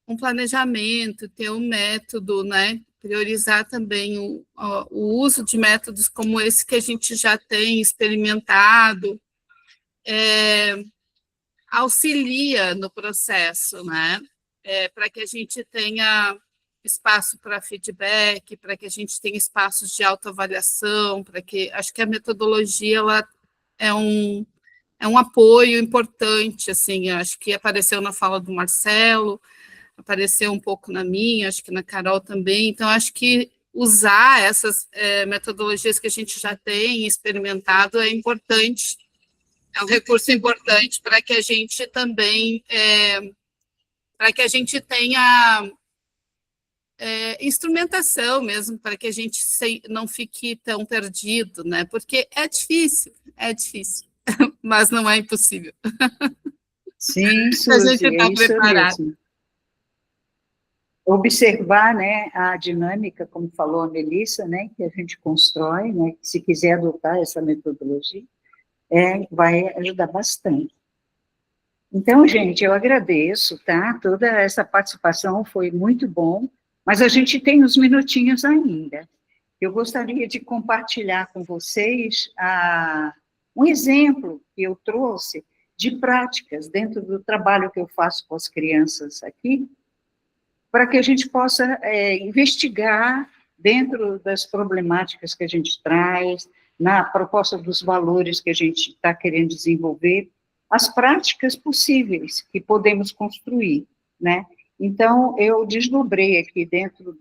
[SPEAKER 3] um planejamento, ter um método, né? Priorizar também o uso de métodos como esse que a gente já tem experimentado, auxilia no processo, né? Para que a gente tenha espaço para feedback, para que a gente tenha espaços de autoavaliação, para que acho que a metodologia ela é um apoio importante, assim, acho que apareceu na fala do Marcelo, apareceu um pouco na minha, acho que na Carol também, então acho que usar essas metodologias que a gente já tem experimentado é importante, é um recurso importante para que a gente também, para que a gente tenha instrumentação mesmo, para que a gente não fique tão perdido, né? Porque é difícil, mas não é impossível.
[SPEAKER 8] Sim,
[SPEAKER 3] A
[SPEAKER 8] Suzy,
[SPEAKER 3] gente está
[SPEAKER 8] é isso
[SPEAKER 3] preparado.
[SPEAKER 8] mesmo. observar, né, a dinâmica, como falou a Melissa, né, que a gente constrói, né, que se quiser adotar essa metodologia, vai ajudar bastante. Então, gente, eu agradeço, tá? Toda essa participação foi muito bom, mas a gente tem uns minutinhos ainda. Eu gostaria de compartilhar com vocês um exemplo que eu trouxe de práticas dentro do trabalho que eu faço com as crianças aqui, para que a gente possa investigar dentro das problemáticas que a gente traz, na proposta dos valores que a gente está querendo desenvolver, as práticas possíveis que podemos construir, né? Então, eu desdobrei aqui dentro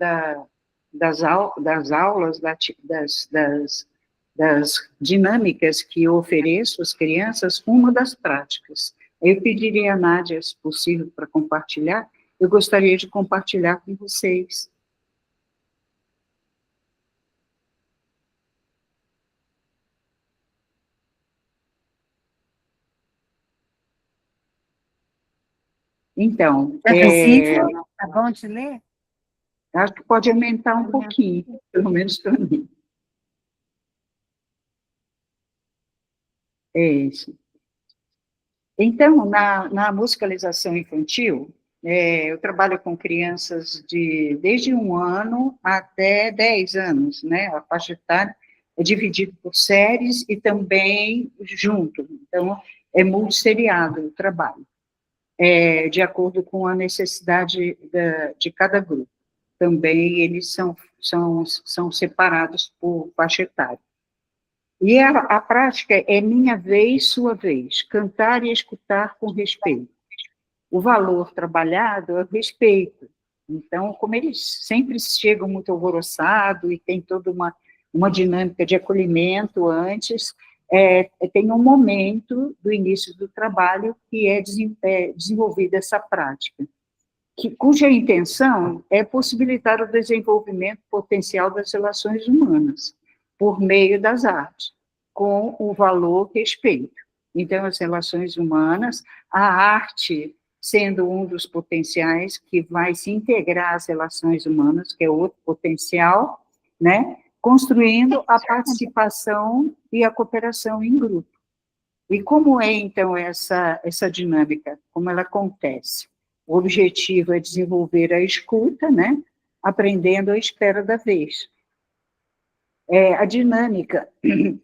[SPEAKER 8] das aulas, das dinâmicas que eu ofereço às crianças, uma das práticas. Eu pediria a Nádia, se possível, para compartilhar, eu gostaria de compartilhar com vocês. Então,
[SPEAKER 1] Tá visível? Tá bom de ler?
[SPEAKER 8] acho que pode aumentar um pouquinho, pelo menos para mim. É isso. Então, na musicalização infantil, eu trabalho com crianças desde 1 ano até 10 anos, né? A faixa etária é dividida por séries e também junto. Então, é multisseriado o trabalho, de acordo com a necessidade de cada grupo. Também eles são separados por faixa etária. E a prática é minha vez, sua vez, cantar e escutar com respeito. O valor trabalhado é o respeito. Então, como eles sempre chegam muito alvoroçados e tem toda uma dinâmica de acolhimento antes, tem um momento do início do trabalho que é desenvolvida essa prática, cuja intenção é possibilitar o desenvolvimento potencial das relações humanas, por meio das artes, com o valor respeito. Então, as relações humanas, a arte sendo um dos potenciais que vai se integrar às relações humanas, que é outro potencial, né? Construindo a participação e a cooperação em grupo. E como é, então, essa dinâmica? Como ela acontece? O objetivo é desenvolver a escuta, né? Aprendendo à espera da vez. A dinâmica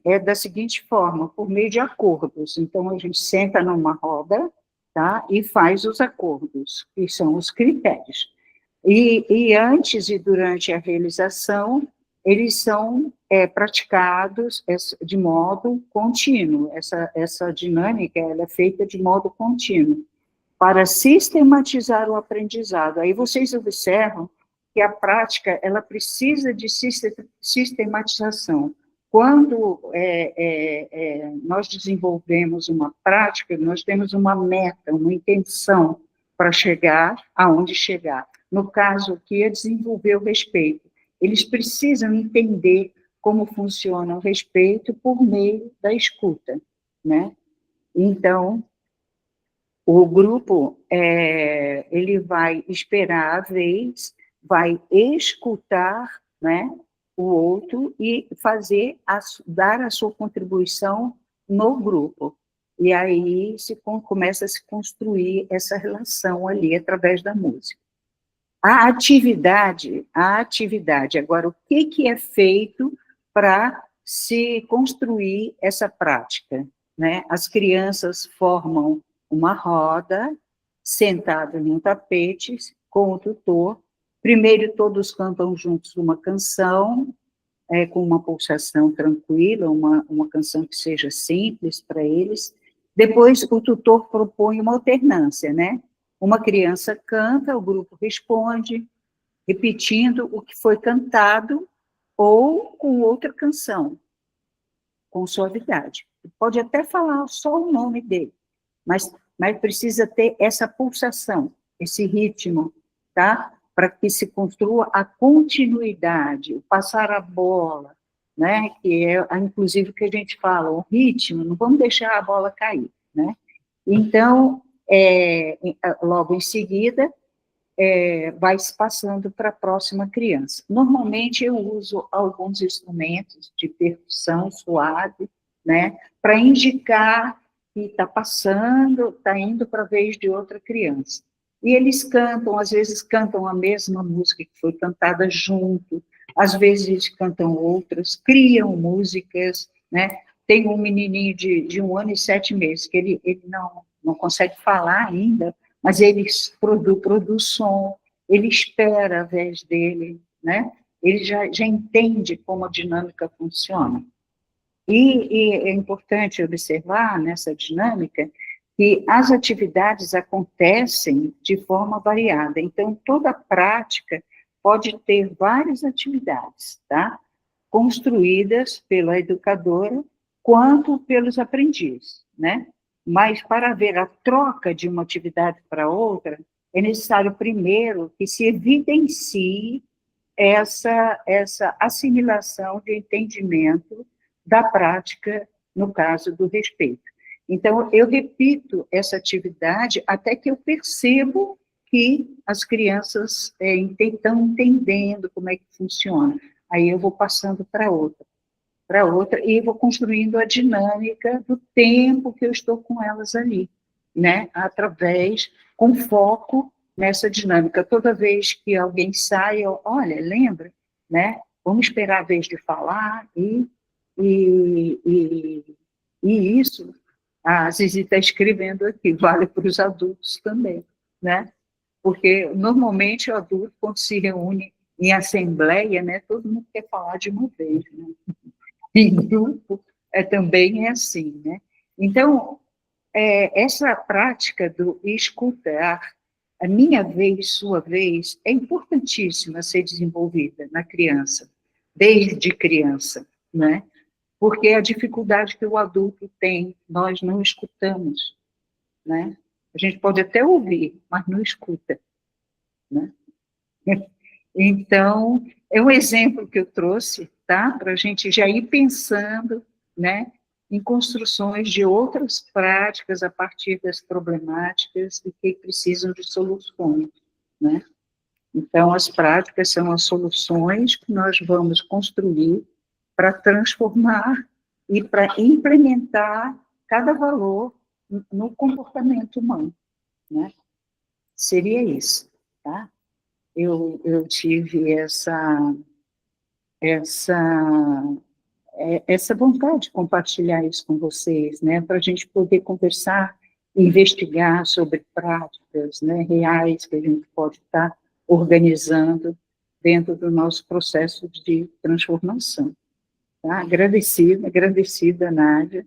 [SPEAKER 8] é da seguinte forma, por meio de acordos. Então, a gente senta numa roda, tá? E faz os acordos, que são os critérios. E antes e durante a realização, eles são praticados de modo contínuo. Essa dinâmica ela é feita de modo contínuo, para sistematizar o aprendizado. Aí vocês observam que a prática ela precisa de sistematização. Quando nós desenvolvemos uma prática, nós temos uma meta, uma intenção para chegar aonde chegar. No caso aqui, é desenvolver o respeito. Eles precisam entender como funciona o respeito por meio da escuta, né? Então, o grupo, ele vai esperar a vez, vai escutar, né, o outro e dar a sua contribuição no grupo. E aí começa a se construir essa relação ali através da música. A atividade, agora, o que é feito para se construir essa prática, né? As crianças formam uma roda, sentadas em um tapete, com o tutor. Primeiro, todos cantam juntos uma canção, com uma pulsação tranquila, uma canção que seja simples para eles. Depois, o tutor propõe uma alternância, né? Uma criança canta, o grupo responde, repetindo o que foi cantado, ou com outra canção, com suavidade. Pode até falar só o nome dele, mas precisa ter essa pulsação, esse ritmo, tá? Para que se construa a continuidade, o passar a bola, né? Que é, inclusive, o que a gente fala, o ritmo, não vamos deixar a bola cair, né? Então, logo em seguida, vai se passando para a próxima criança. Normalmente eu uso alguns instrumentos de percussão suave, né, para indicar que está passando, está indo para a vez de outra criança. E eles cantam, às vezes cantam a mesma música que foi cantada junto, às vezes eles cantam outras, criam músicas, né? Tem um menininho de 1 ano e 7 meses, que ele não consegue falar ainda, mas ele produz som, ele espera a vez dele, né? Ele já entende como a dinâmica funciona. E é importante observar nessa dinâmica que as atividades acontecem de forma variada. Então, toda prática pode ter várias atividades, tá? Construídas pela educadora quanto pelos aprendizes, né? Mas para haver a troca de uma atividade para outra, é necessário primeiro que se evidencie essa assimilação de entendimento da prática, no caso do respeito. Então, eu repito essa atividade até que eu percebo que as crianças estão entendendo como é que funciona. Aí eu vou passando para outra, e vou construindo a dinâmica do tempo que eu estou com elas ali, né? Com foco nessa dinâmica. Toda vez que alguém sai, olha, lembra, né? Vamos esperar a vez de falar, e isso, a Zizi está escrevendo aqui, vale para os adultos também, né? Porque, normalmente, o adulto, quando se reúne em assembleia, né, todo mundo quer falar de uma vez, né? Em grupo, também é assim, né? Então, essa prática do escutar, a minha vez, sua vez, é importantíssima ser desenvolvida na criança, desde criança, né? Porque a dificuldade que o adulto tem, nós não escutamos, né? A gente pode até ouvir, mas não escuta, né? Então, é um exemplo que eu trouxe, tá? Para a gente já ir pensando, né, em construções de outras práticas a partir das problemáticas e que precisam de soluções, né? Então, as práticas são as soluções que nós vamos construir para transformar e para implementar cada valor no comportamento humano, né? Seria isso, tá? Eu tive essa vontade de compartilhar isso com vocês, né? Para a gente poder conversar, investigar sobre práticas, né, reais que a gente pode estar organizando dentro do nosso processo de transformação. Tá? Agradecida, Nádia.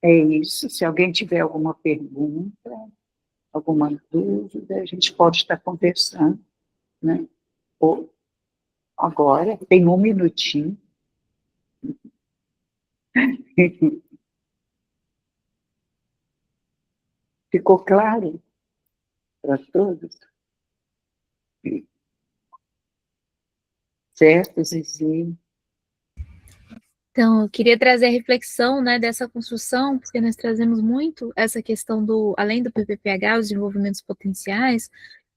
[SPEAKER 8] É isso. Se alguém tiver alguma pergunta, alguma dúvida, a gente pode estar conversando, né? Agora, tem 1 minutinho. Ficou claro para todos? Certo, Zizi?
[SPEAKER 9] Então, eu queria trazer a reflexão, né, dessa construção, porque nós trazemos muito essa questão além do PPPH, os desenvolvimentos potenciais,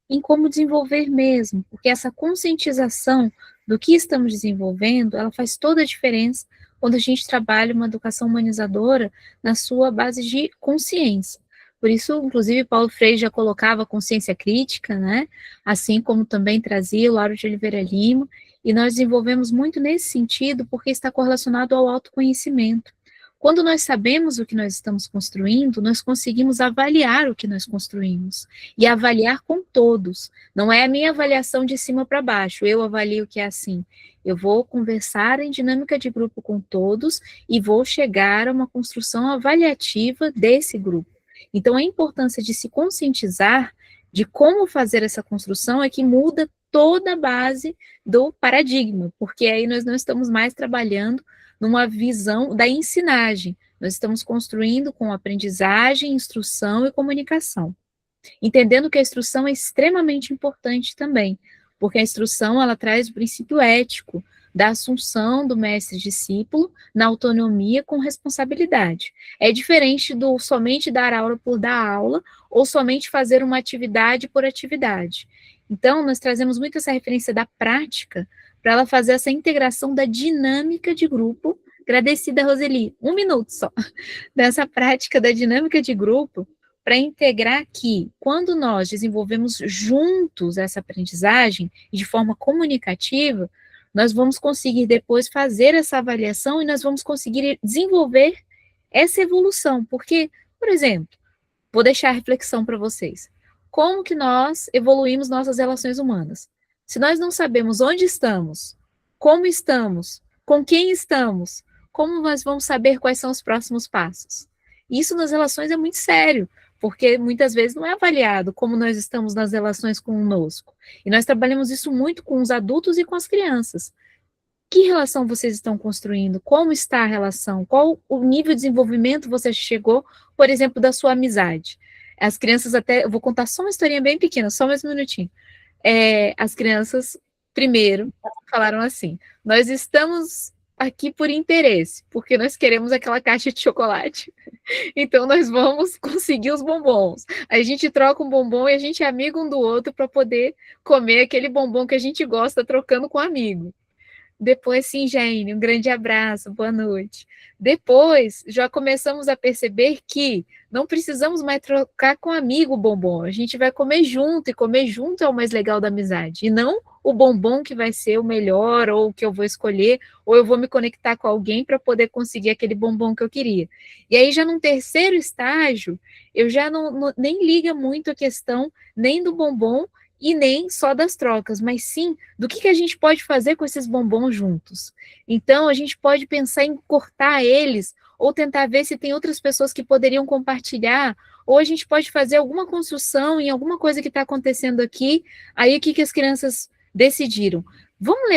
[SPEAKER 9] em como desenvolver mesmo, porque essa conscientização do que estamos desenvolvendo, ela faz toda a diferença quando a gente trabalha uma educação humanizadora na sua base de consciência. Por isso, inclusive, Paulo Freire já colocava a consciência crítica, né, assim como também trazia o Lauro de Oliveira Lima, e nós desenvolvemos muito nesse sentido, porque está correlacionado ao autoconhecimento. Quando nós sabemos o que nós estamos construindo, nós conseguimos avaliar o que nós construímos, e avaliar com todos. Não é a minha avaliação de cima para baixo, eu avalio que é assim. Eu vou conversar em dinâmica de grupo com todos, e vou chegar a uma construção avaliativa desse grupo. Então, a importância de se conscientizar de como fazer essa construção é que muda toda a base do paradigma, porque aí nós não estamos mais trabalhando numa visão da ensinagem, nós estamos construindo com aprendizagem, instrução e comunicação. Entendendo que a instrução é extremamente importante também, porque a instrução, ela traz o princípio ético da assunção do mestre-discípulo na autonomia com responsabilidade. É diferente do somente dar aula por dar aula, ou somente fazer uma atividade por atividade. Então, nós trazemos muito essa referência da prática, para ela fazer essa integração da dinâmica de grupo. Agradecida, Roseli, 1 minuto só, dessa prática da dinâmica de grupo, para integrar que, quando nós desenvolvemos juntos essa aprendizagem, de forma comunicativa, nós vamos conseguir depois fazer essa avaliação e nós vamos conseguir desenvolver essa evolução. Porque, por exemplo, vou deixar a reflexão para vocês. Como que nós evoluímos nossas relações humanas? Se nós não sabemos onde estamos, com quem estamos, como nós vamos saber quais são os próximos passos? Isso nas relações é muito sério, porque muitas vezes não é avaliado como nós estamos nas relações conosco. E nós trabalhamos isso muito com os adultos e com as crianças. Que relação vocês estão construindo? Como está a relação? Qual o nível de desenvolvimento você chegou, por exemplo, da sua amizade? As crianças até, eu vou contar só uma historinha bem pequena, só mais um minutinho. As crianças, primeiro, falaram assim, nós estamos aqui por interesse, porque nós queremos aquela caixa de chocolate. Então, nós vamos conseguir os bombons. A gente troca um bombom e a gente é amigo um do outro para poder comer aquele bombom que a gente gosta, trocando com um amigo. Depois, sim, Jane, um grande abraço, boa noite. Depois, já começamos a perceber que não precisamos mais trocar com amigo o bombom, a gente vai comer junto, e comer junto é o mais legal da amizade, e não o bombom que vai ser o melhor, ou o que eu vou escolher, ou eu vou me conectar com alguém para poder conseguir aquele bombom que eu queria. E aí, já num terceiro estágio, eu já nem liga muito a questão nem do bombom, e nem só das trocas, mas sim do que a gente pode fazer com esses bombons juntos. Então, a gente pode pensar em cortar eles, ou tentar ver se tem outras pessoas que poderiam compartilhar, ou a gente pode fazer alguma construção em alguma coisa que está acontecendo aqui. Aí, o que as crianças decidiram? Vamos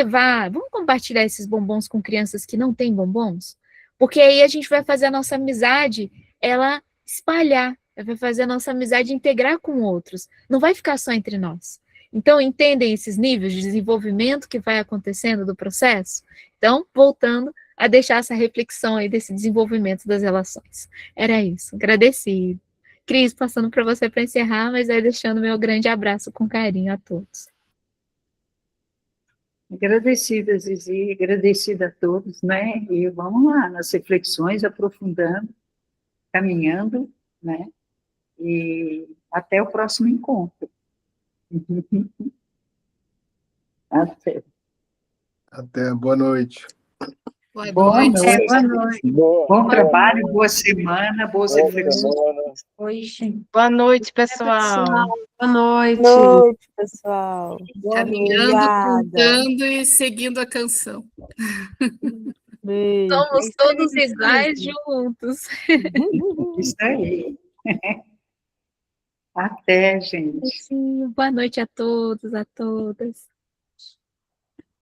[SPEAKER 9] compartilhar esses bombons com crianças que não têm bombons? Porque aí a gente vai fazer a nossa amizade, ela espalhar, vai fazer a nossa amizade integrar com outros, não vai ficar só entre nós. Então, entendem esses níveis de desenvolvimento que vai acontecendo do processo? Então, voltando a deixar essa reflexão aí desse desenvolvimento das relações. Era isso, agradecido. Cris, passando para você para encerrar, mas aí deixando meu grande abraço com carinho a todos.
[SPEAKER 8] Agradecida, Zizi, agradecida a todos, né? E vamos lá, nas reflexões, aprofundando, caminhando, né? E até o próximo encontro. Até.
[SPEAKER 10] Até, boa noite.
[SPEAKER 8] Boa noite.
[SPEAKER 1] Boa noite.
[SPEAKER 8] Bom trabalho, boa semana, boas reflexões.
[SPEAKER 6] Oi, gente.
[SPEAKER 5] Boa noite, pessoal.
[SPEAKER 7] Boa noite.
[SPEAKER 2] Boa noite, pessoal.
[SPEAKER 3] Caminhando,
[SPEAKER 7] Obrigada.
[SPEAKER 3] contando e seguindo a canção.
[SPEAKER 7] Beijo.
[SPEAKER 9] Somos todos iguais juntos.
[SPEAKER 8] Isso aí. Até, gente.
[SPEAKER 9] Boa noite a todos, a todas.